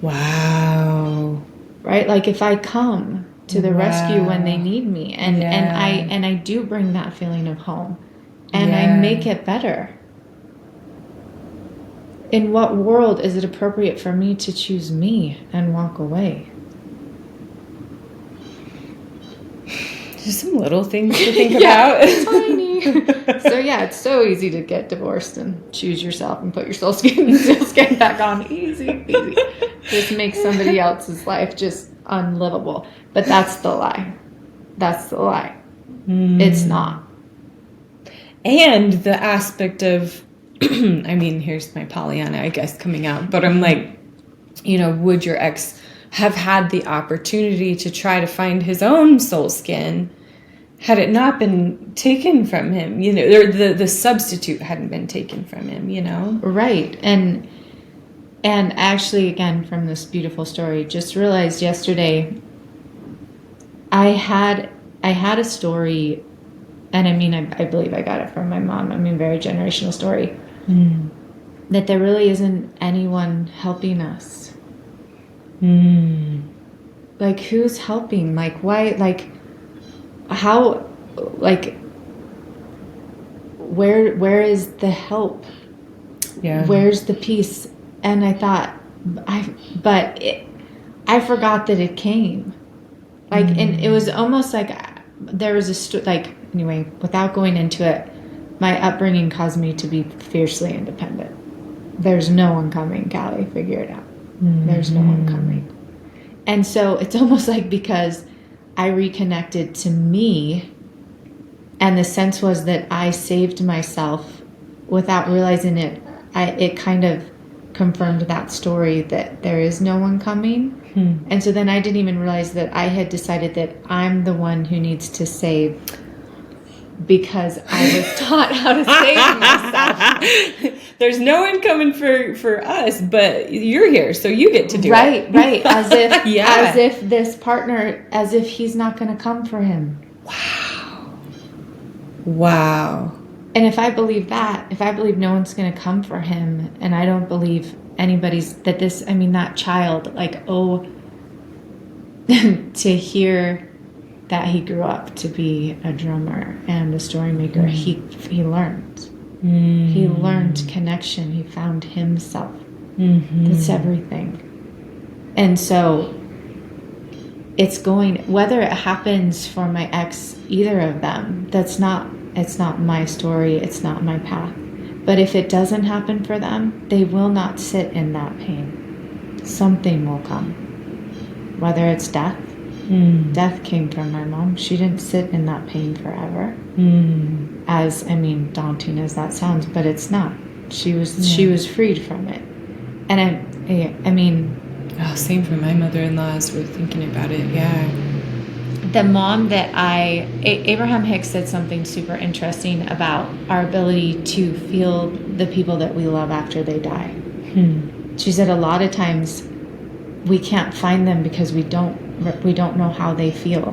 Speaker 1: Wow.
Speaker 2: Right? Like if I come to the rescue when they need me, and I do bring that feeling of home, and I make it better. In what world is it appropriate for me to choose me and walk away?
Speaker 1: Just some little things to think about.
Speaker 2: Tiny. So yeah, it's so easy to get divorced and choose yourself and put your Soulskin back on. Easy peasy. Just make somebody else's life just unlivable. But that's the lie. That's the lie. It's not. And
Speaker 1: the aspect of, I mean, here's my Pollyanna, I guess, coming out. But I'm like, you know, would your ex have had the opportunity to try to find his own Soulskin had it not been taken from him? You know, or the substitute hadn't been taken from him, you know?
Speaker 2: Right. And actually, again, from this beautiful story, just realized yesterday, I had a story, and I mean, I believe I got it from my mom. I mean, very generational story, that there really isn't anyone helping us. Like, who's helping? Like, why? Like, how? Like, where is the help?
Speaker 1: Yeah.
Speaker 2: Where's the peace? And I thought, I forgot that it came. Like, and it was almost like there was anyway, without going into it, my upbringing caused me to be fiercely independent. There's no one coming, Calli, figure it out. There's no one coming. And so it's almost like because I reconnected to me, and the sense was that I saved myself without realizing it, it kind of confirmed that story that there is no one coming. And so then I didn't even realize that I had decided that I'm the one who needs to save, because I was taught how to save myself.
Speaker 1: There's no one coming for us, but you're here, so you get to do it.
Speaker 2: Right. As if this partner, as if he's not going to come for him.
Speaker 1: Wow.
Speaker 2: And if I believe that, if I believe no one's going to come for him, and I don't believe that child, like, to hear that he grew up to be a drummer and a story maker, he learned. He learned connection. He found himself. That's everything. And so it's going, whether it happens for my ex, either of them, it's not my story. It's not my path. But if it doesn't happen for them, they will not sit in that pain. Something will come. Whether it's death. Death came from my mom. She didn't sit in that pain forever. As, I mean, daunting as that sounds, but it's not. She was freed from it. And I mean...
Speaker 1: Oh, same for my mother-in-law as we're thinking about it, yeah.
Speaker 2: The mom that Abraham Hicks said something super interesting about our ability to feel the people that we love after they die. She said a lot of times we can't find them because we don't know how they feel,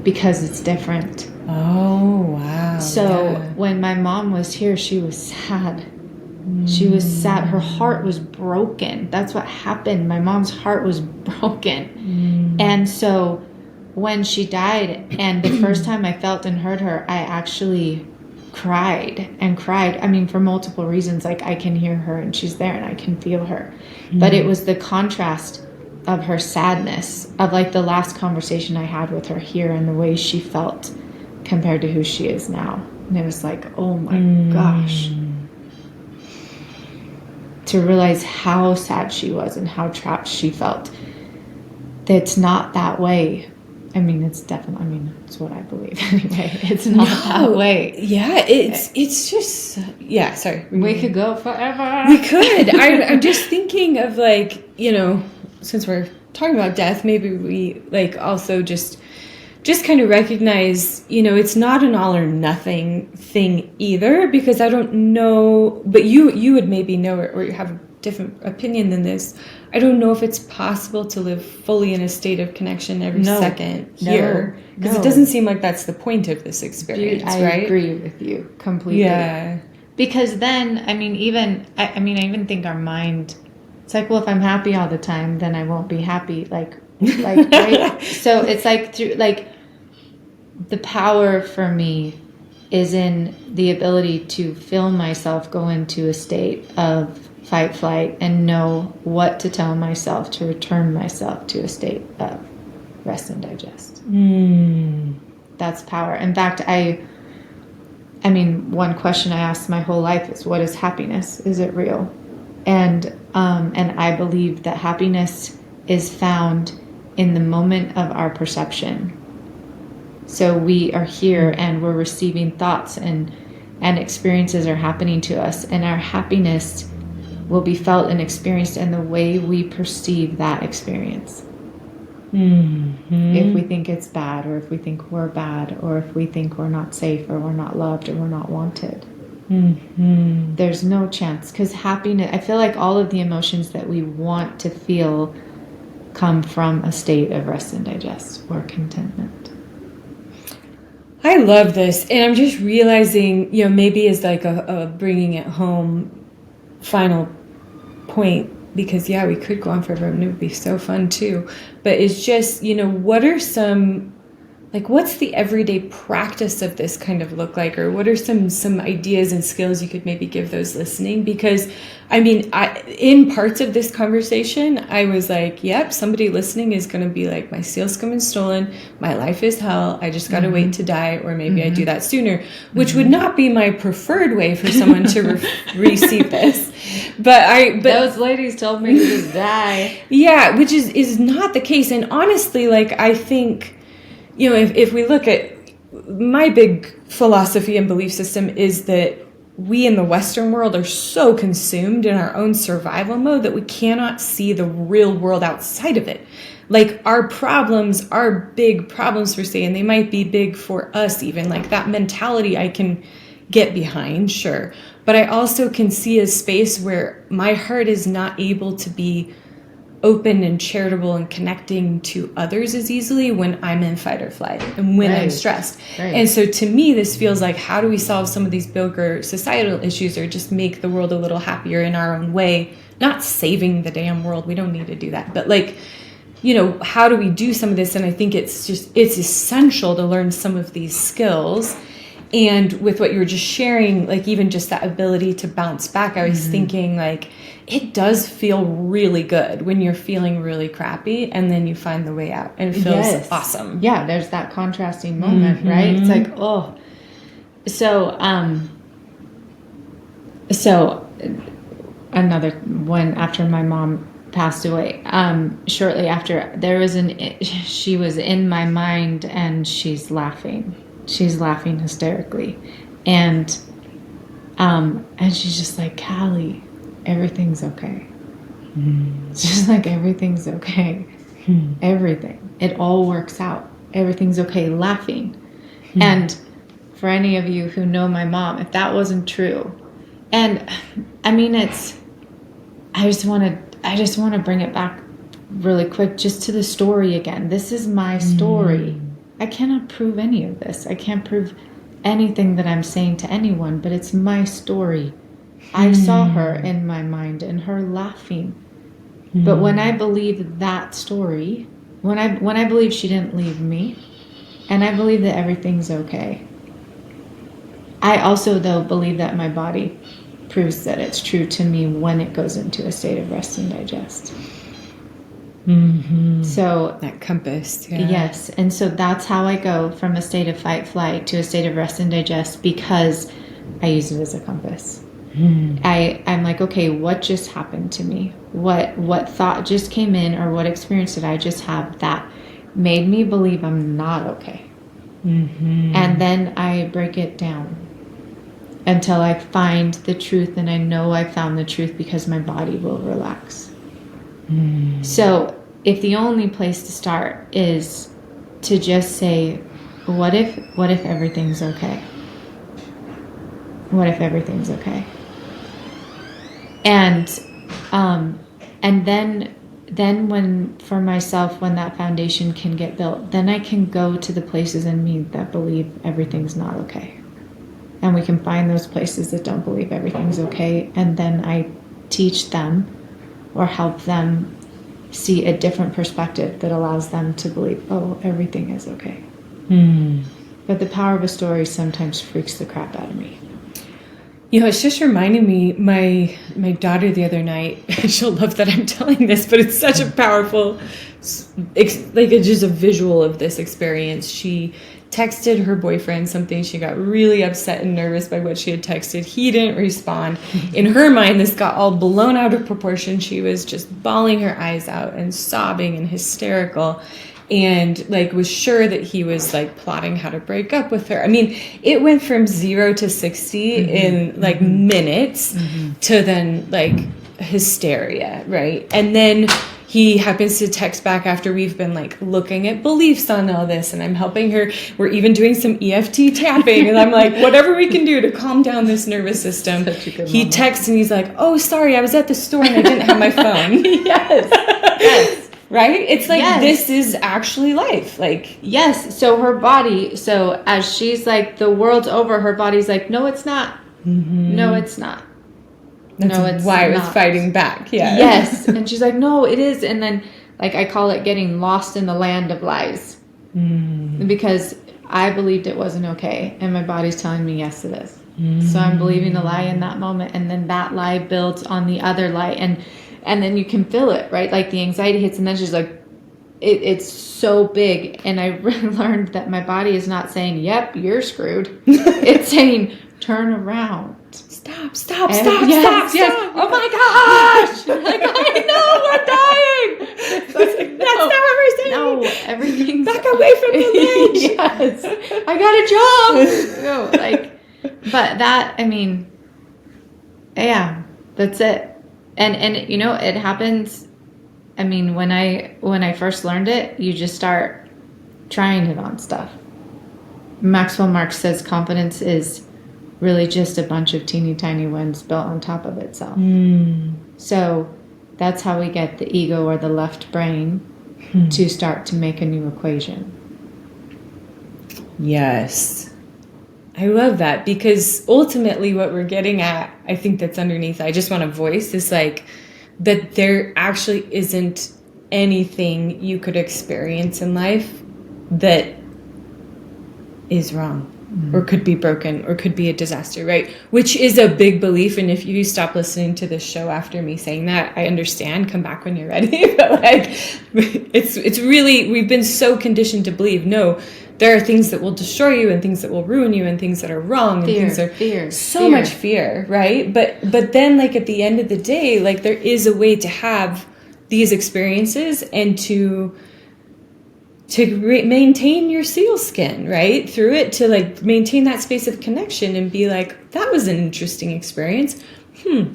Speaker 2: because it's different.
Speaker 1: Oh, wow.
Speaker 2: So when my mom was here, she was sad. She was sad. Her heart was broken. That's what happened. My mom's heart was broken. And so when she died, and the first time I felt and heard her, I actually cried. I mean, for multiple reasons. Like, I can hear her and she's there and I can feel her. But it was the contrast of her sadness, of like the last conversation I had with her here and the way she felt compared to who she is now. And it was like, oh my gosh. To realize how sad she was and how trapped she felt. It's not that way. I mean, it's definitely, it's what I believe anyway. It's not that way.
Speaker 1: Yeah, it's just, yeah, sorry.
Speaker 2: We could go forever.
Speaker 1: We could. I'm just thinking of, like, you know, since we're talking about death, maybe we, like, also just kind of recognize, you know, it's not an all or nothing thing either, because I don't know, but you would maybe know or you have different opinion than this. I don't know if it's possible to live fully in a state of connection every second here. Because it doesn't seem like that's the point of this experience,
Speaker 2: I
Speaker 1: right?
Speaker 2: agree with you completely.
Speaker 1: Yeah.
Speaker 2: Because then, I even think our mind, it's like, well, if I'm happy all the time, then I won't be happy. Like, right? So it's like, the power for me is in the ability to feel myself go into a state of fight, flight, and know what to tell myself to return myself to a state of rest and digest. That's power. In fact, one question I asked my whole life is, what is happiness? Is it real? And I believe that happiness is found in the moment of our perception. So we are here and we're receiving thoughts and experiences are happening to us, and our happiness will be felt and experienced in the way we perceive that experience. If we think it's bad, or if we think we're bad, or if we think we're not safe, or we're not loved, or we're not wanted, there's no chance. Because happiness, I feel like all of the emotions that we want to feel come from a state of rest and digest or contentment.
Speaker 1: I love this. And I'm just realizing, maybe as like a bringing it home final point, because we could go on forever and it would be so fun too. But it's just, what are some, like, what's the everyday practice of this kind of look like? Or what are some ideas and skills you could maybe give those listening? Because in parts of this conversation, I was like, yep, somebody listening is going to be like, my sealskin is stolen. My life is hell. I just got to wait to die. Or maybe I do that sooner, which would not be my preferred way for someone to receive this. But
Speaker 2: those ladies told me to just die.
Speaker 1: Yeah, which is not the case. And honestly, like, I think, if we look at my big philosophy and belief system is that we in the Western world are so consumed in our own survival mode that we cannot see the real world outside of it. Like, our problems are big problems per se, and they might be big for us even. Like, that mentality I can get behind, sure. But I also can see a space where my heart is not able to be open and charitable and connecting to others as easily when I'm in fight or flight and when I'm stressed. Right. And so to me, this feels like, how do we solve some of these bigger societal issues, or just make the world a little happier in our own way? Not saving the damn world. We don't need to do that. But like, how do we do some of this? And I think it's essential to learn some of these skills. And with what you were just sharing, like, even just that ability to bounce back, I was thinking, like, it does feel really good when you're feeling really crappy and then you find the way out, and it feels awesome.
Speaker 2: Yeah, there's that contrasting moment, right? It's like, oh. So another one, after my mom passed away, shortly after, she was in my mind and she's laughing hysterically, and she's just like, Calli, everything's okay. It's just like, everything's okay. Everything, it all works out, everything's okay, laughing. And for any of you who know my mom, if that wasn't true, and I just want to bring it back really quick just to the story again. This is my story. I cannot prove any of this. I can't prove anything that I'm saying to anyone, but it's my story. I saw her in my mind and her laughing. But when I believe that story, when I believe she didn't leave me, and I believe that everything's okay, I also, though, believe that my body proves that it's true to me when it goes into a state of rest and digest. So
Speaker 1: that compass,
Speaker 2: yes, and so that's how I go from a state of fight flight to a state of rest and digest, because I use it as a compass. I'm like, okay, what just happened to me? What thought just came in, or what experience did I just have that made me believe I'm not okay? And then I break it down until I find the truth, and I know I found the truth because my body will relax. So if the only place to start is to just say, what if everything's okay? What if everything's okay? And And then when, for myself, when that foundation can get built, then I can go to the places in me that believe everything's not okay. And we can find those places that don't believe everything's okay. And then I teach them or help them see a different perspective that allows them to believe, oh, everything is okay. But the power of a story sometimes freaks the crap out of me.
Speaker 1: You know, it's just reminding me, my daughter the other night, she'll love that I'm telling this, but it's such a powerful, like it's just a visual of this experience. She texted her boyfriend something. She got really upset and nervous by what she had texted. He didn't respond. In her mind, this got all blown out of proportion. She was just bawling her eyes out and sobbing and hysterical. And like was sure that he was like plotting how to break up with her. I mean, it went from 0 to 60 in like minutes to then like hysteria, right? And then he happens to text back after we've been like looking at beliefs on all this, and I'm helping her. We're even doing some EFT tapping, and I'm like, whatever we can do to calm down this nervous system. He texts and he's like, oh, sorry, I was at the store and I didn't have my phone.
Speaker 2: Yes.
Speaker 1: Right? It's like, this is actually life. Like,
Speaker 2: yes. So her body, so as she's like, the world's over, her body's like, no, it's not. No, it's not.
Speaker 1: That's why it was fighting back. Yeah.
Speaker 2: Yes. And she's like, no, it is. And then like, I call it getting lost in the land of lies because I believed it wasn't okay. And my body's telling me, yes, it is. So I'm believing a lie in that moment. And then that lie builds on the other lie. And then you can feel it, right? Like the anxiety hits, and then she's like, it's so big. And I really learned that my body is not saying, yep, you're screwed. It's saying, turn around.
Speaker 1: Stop.
Speaker 2: Oh my gosh. Like, I know, we're dying. Like, that's not what we're saying. No, everything's
Speaker 1: back away from the ledge.
Speaker 2: Yes. I gotta jump. No, like, but that, I mean, yeah, that's it. And you know, it happens. I mean, when I first learned it, you just start trying it on stuff. Maxwell Marx says confidence is really just a bunch of teeny tiny wins built on top of itself. So that's how we get the ego or the left brain to start to make a new equation.
Speaker 1: Yes. I love that, because ultimately what we're getting at, I think that's underneath, I just want to voice, is like that there actually isn't anything you could experience in life that is wrong or could be broken or could be a disaster, right? Which is a big belief. And if you stop listening to this show after me saying that, I understand, come back when you're ready. But like, it's really, we've been so conditioned to believe, no, there are things that will destroy you and things that will ruin you and things that are wrong and fear, much fear, right? But then like at the end of the day, like there is a way to have these experiences and to maintain your sealskin, right? Through it, to like maintain that space of connection and be like, that was an interesting experience.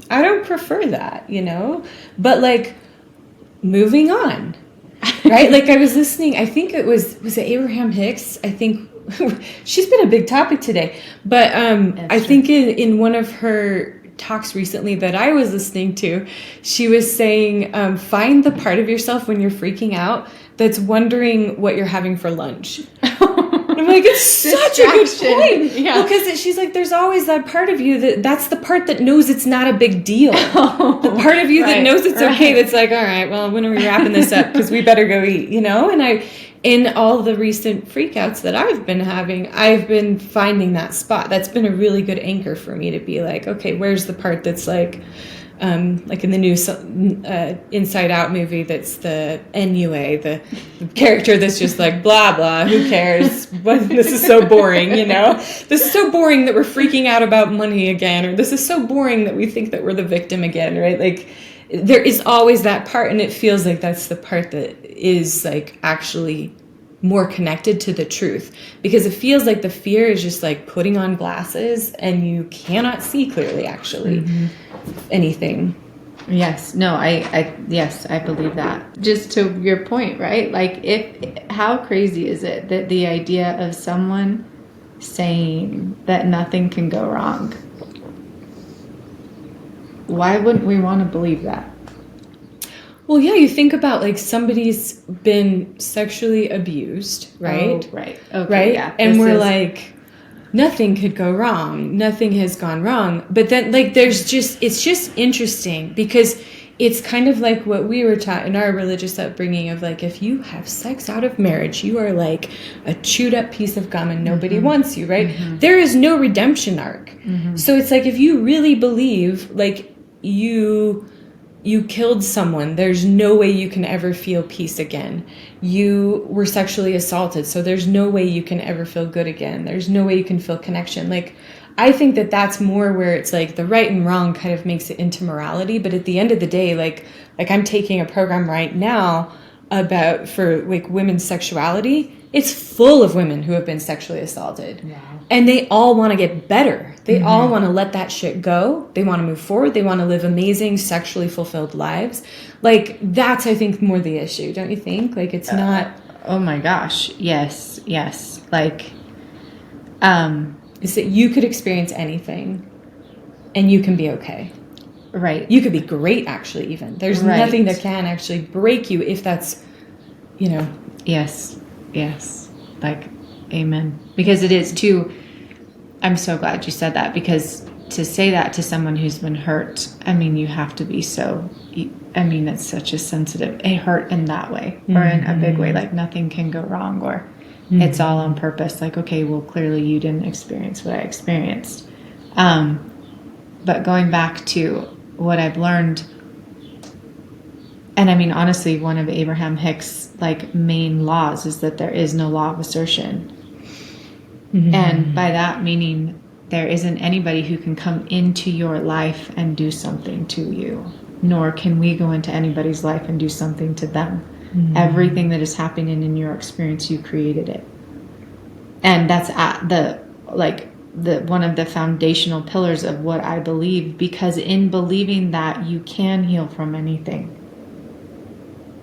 Speaker 1: I don't prefer that, you know? But like moving on. Right? Like I was listening, I think it was it Abraham Hicks? I think she's been a big topic today. But I think in one of her talks recently that I was listening to, she was saying, find the part of yourself when you're freaking out that's wondering what you're having for lunch. I'm like, it's such a good point. Yeah. Because she's like, there's always that part of you that's the part that knows it's not a big deal. The part of you that knows it's okay, that's like, all right, well, when are we wrapping this up? Because we better go eat, you know? And in all the recent freakouts that I've been having, I've been finding that spot. That's been a really good anchor for me to be like, okay, where's the part that's like in the new Inside Out movie, that's the ennui, the character that's just like, blah, blah, who cares? This is so boring, you know? This is so boring that we're freaking out about money again, or this is so boring that we think that we're the victim again, right? Like, there is always that part, and it feels like that's the part that is like actually more connected to the truth, because it feels like the fear is just like putting on glasses and you cannot see clearly actually anything.
Speaker 2: Yes. No, yes, I believe that. Just to your point, right? Like, how crazy is it that the idea of someone saying that nothing can go wrong, why wouldn't we want to believe that?
Speaker 1: Well, yeah, you think about like somebody's been sexually abused, right?
Speaker 2: Oh, right. Okay.
Speaker 1: Right?
Speaker 2: Yeah.
Speaker 1: And we're like, nothing could go wrong. Nothing has gone wrong. But then like it's just interesting because it's kind of like what we were taught in our religious upbringing of like, if you have sex out of marriage, you are like a chewed up piece of gum and nobody wants you, right? There is no redemption arc. So it's like, if you really believe like you killed someone, there's no way you can ever feel peace again. You were sexually assaulted, so there's no way you can ever feel good again. There's no way you can feel connection. Like, I think that that's more where it's like the right and wrong kind of makes it into morality. But at the end of the day, like I'm taking a program right now for like women's sexuality. It's full of women who have been sexually assaulted. Wow. And they all want to get better. They all want to let that shit go. They want to move forward. They want to live amazing, sexually fulfilled lives. Like, that's, I think, more the issue, don't you think? Like, it's not...
Speaker 2: Oh my gosh. Yes. Yes. Like,
Speaker 1: is that you could experience anything and you can be okay.
Speaker 2: Right.
Speaker 1: You could be great, actually, even. There's nothing that can actually break you if that's, you know...
Speaker 2: Yes. Yes. Like, amen. Because it is too, I'm so glad you said that, because to say that to someone who's been hurt, I mean, you have to be so, I mean, it's such a sensitive, a hurt in that way, or in a big way, like nothing can go wrong, or it's all on purpose. Like, okay, well, clearly you didn't experience what I experienced. But going back to what I've learned, and I mean, honestly, one of Abraham Hicks' like main laws is that there is no law of assertion. And by that meaning, there isn't anybody who can come into your life and do something to you, nor can we go into anybody's life and do something to them. Everything that is happening in your experience, you created it. And that's at the one of the foundational pillars of what I believe, because in believing that you can heal from anything,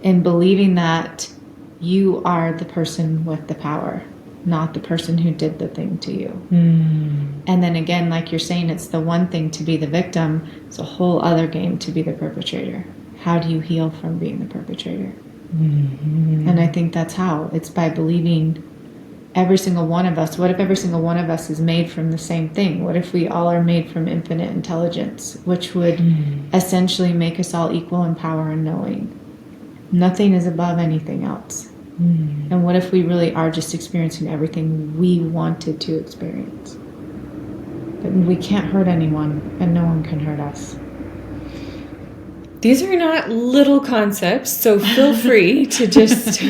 Speaker 2: in believing that you are the person with the power, not the person who did the thing to you. And then again, like you're saying, it's the one thing to be the victim. It's a whole other game to be the perpetrator. How do you heal from being the perpetrator? And I think that's how. It's by believing every single one of us. What if every single one of us is made from the same thing? What if we all are made from infinite intelligence, which would essentially make us all equal in power and knowing? Nothing is above anything else. And what if we really are just experiencing everything we wanted to experience? But we can't hurt anyone, and no one can hurt us.
Speaker 1: These are not little concepts, so feel free to just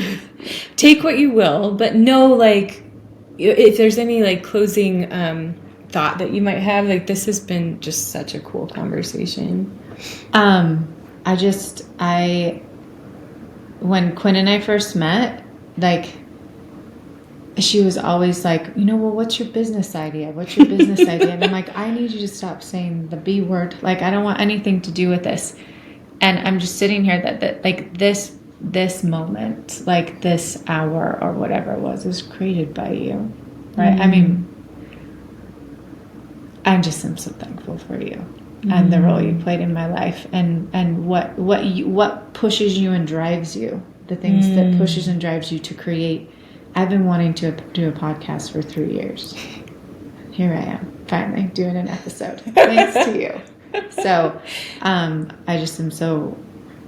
Speaker 1: take what you will, but know, like, if there's any, like, closing thought that you might have, like, this has been just such a cool conversation.
Speaker 2: When Quinn and I first met, like, she was always like, well, what's your business idea? What's your business idea? And I'm like, I need you to stop saying the B word. Like, I don't want anything to do with this. And I'm just sitting here that like this moment, like this hour or whatever it was created by you, right? I mean, I just am so thankful for you. And the role you played in my life, and what pushes you and drives you, the things that pushes and drives you to create. I've been wanting to do a podcast for 3 years. Here I am, finally doing an episode, thanks to you. So, I just am so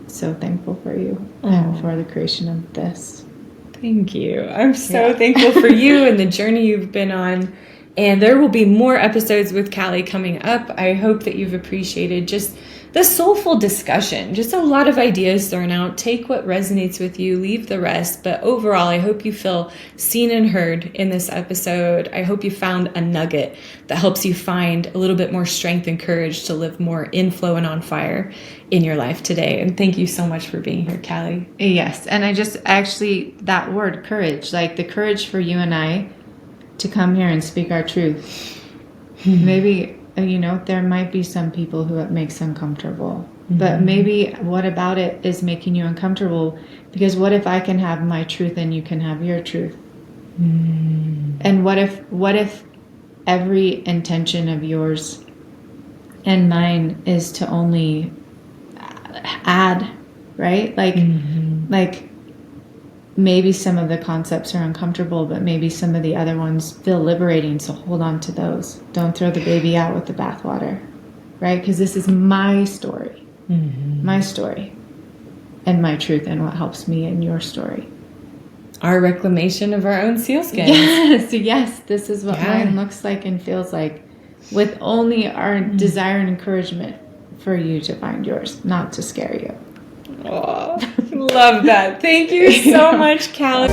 Speaker 2: thankful for you and for the creation of this.
Speaker 1: Thank you. I'm so thankful for you and the journey you've been on. And there will be more episodes with Calli coming up. I hope that you've appreciated just the soulful discussion. Just a lot of ideas thrown out. Take what resonates with you, leave the rest. But overall, I hope you feel seen and heard in this episode. I hope you found a nugget that helps you find a little bit more strength and courage to live more in flow and on fire in your life today. And thank you so much for being here, Calli.
Speaker 2: Yes. And I just actually, that word, courage, like the courage for you and I to come here and speak our truth. Maybe, there might be some people who it makes uncomfortable, but maybe what about it is making you uncomfortable? Because what if I can have my truth and you can have your truth? And what if every intention of yours and mine is to only add right? Like maybe some of the concepts are uncomfortable, but maybe some of the other ones feel liberating. So hold on to those. Don't throw the baby out with the bathwater, right? Because this is my story, my story, and my truth, and what helps me in your story.
Speaker 1: Our reclamation of our own sealskin.
Speaker 2: Yes. This is what mine looks like and feels like, with only our desire and encouragement for you to find yours, not to scare you.
Speaker 1: Oh, love that. Thank you so much, Calli.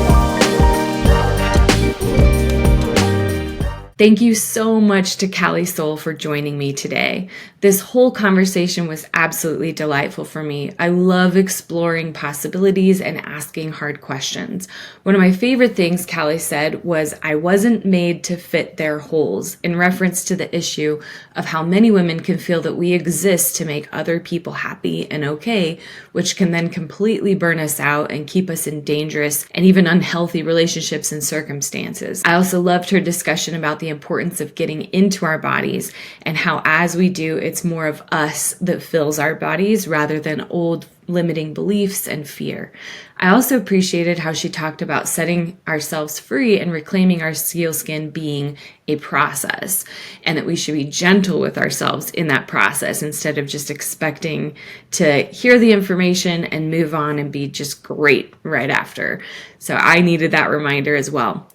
Speaker 1: Thank you so much to Calli Sol for joining me today. This whole conversation was absolutely delightful for me. I love exploring possibilities and asking hard questions. One of my favorite things Calli said was, I wasn't made to fit their holes, in reference to the issue of how many women can feel that we exist to make other people happy and okay, which can then completely burn us out and keep us in dangerous and even unhealthy relationships and circumstances. I also loved her discussion about the importance of getting into our bodies and how, as we do, it's more of us that fills our bodies rather than old limiting beliefs and fear. I also appreciated how she talked about setting ourselves free and reclaiming our sealskin being a process, and that we should be gentle with ourselves in that process instead of just expecting to hear the information and move on and be just great right after. So I needed that reminder as well.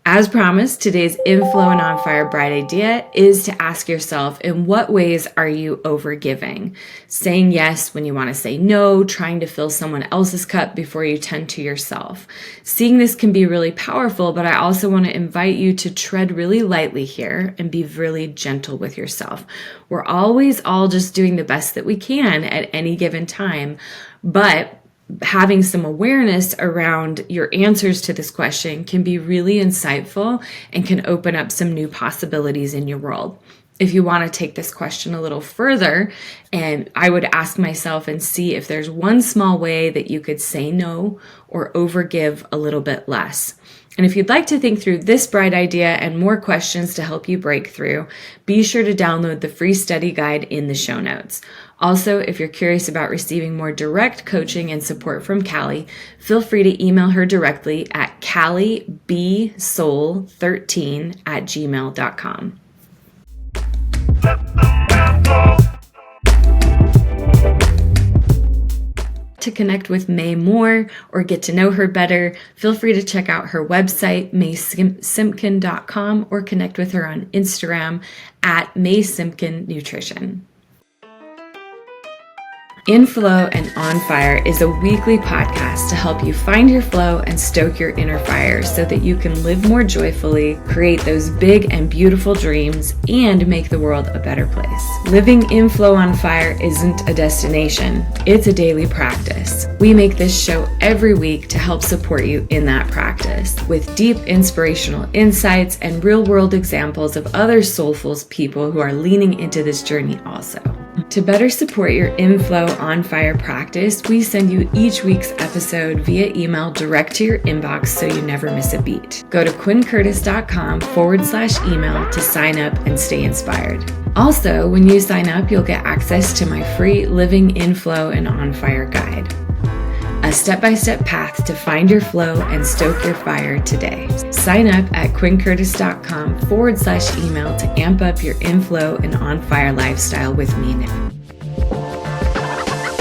Speaker 1: As promised, today's Inflow and On Fire Bright idea is to ask yourself, in what ways are you overgiving? Saying yes when you want to say no, trying to fill someone else's cup before you tend to yourself. Seeing this can be really powerful, but I also want to invite you to tread really lightly here and be really gentle with yourself. We're always all just doing the best that we can at any given time, but having some awareness around your answers to this question can be really insightful and can open up some new possibilities in your world. If you want to take this question a little further, and I would ask myself and see if there's one small way that you could say no or overgive a little bit less. And if you'd like to think through this bright idea and more questions to help you break through, be sure to download the free study guide in the show notes. Also, if you're curious about receiving more direct coaching and support from Calli, feel free to email her directly at callibsoul13@gmail.com. To connect with May more or get to know her better, feel free to check out her website, maysimkin.com, or connect with her on Instagram at maysimkinnutrition. In Flow and On Fire is a weekly podcast to help you find your flow and stoke your inner fire so that you can live more joyfully, create those big and beautiful dreams, and make the world a better place. Living in Flow on Fire isn't a destination, it's a daily practice. We make this show every week to help support you in that practice with deep inspirational insights and real-world examples of other soulful people who are leaning into this journey also. To better support your In-Flow On Fire practice, we send you each week's episode via email direct to your inbox so you never miss a beat. Go to quincurtis.com/email to sign up and stay inspired. Also, when you sign up, you'll get access to my free Living in Flow and On Fire guide, a step-by-step path to find your flow and stoke your fire today. Sign up at quincurtis.com/email to amp up your inflow and on fire lifestyle with me now.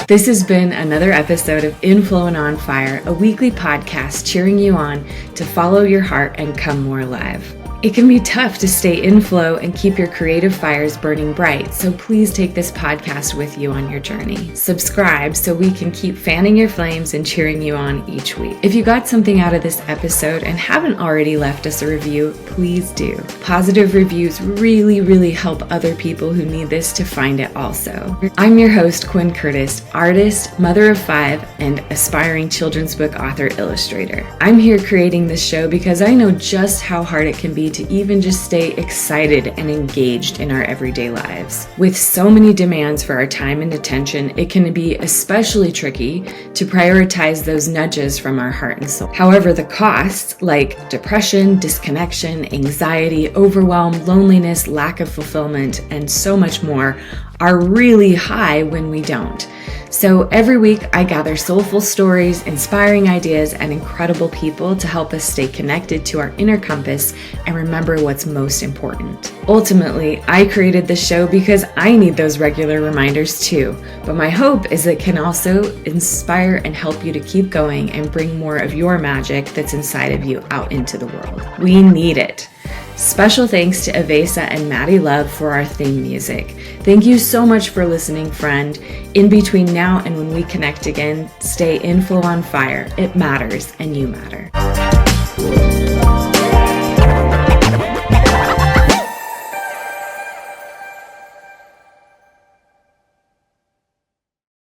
Speaker 1: This has been another episode of Inflow and On Fire, a weekly podcast cheering you on to follow your heart and come more alive. It can be tough to stay in flow and keep your creative fires burning bright, so please take this podcast with you on your journey. Subscribe so we can keep fanning your flames and cheering you on each week. If you got something out of this episode and haven't already left us a review, please do. Positive reviews really help other people who need this to find it also. I'm your host, Quinn Curtis, artist, mother of 5, and aspiring children's book author illustrator. I'm here creating this show because I know just how hard it can be to even just stay excited and engaged in our everyday lives. With so many demands for our time and attention, it can be especially tricky to prioritize those nudges from our heart and soul. However, the costs, like depression, disconnection, anxiety, overwhelm, loneliness, lack of fulfillment, and so much more, are really high when we don't. So every week I gather soulful stories, inspiring ideas, and incredible people to help us stay connected to our inner compass and remember what's most important. Ultimately, I created this show because I need those regular reminders too, but my hope is it can also inspire and help you to keep going and bring more of your magic that's inside of you out into the world. We need it. Special thanks to Avesa and Maddie Love for our theme music. Thank you so much for listening, friend. In between now and when we connect again, stay in full on fire. It matters and you matter.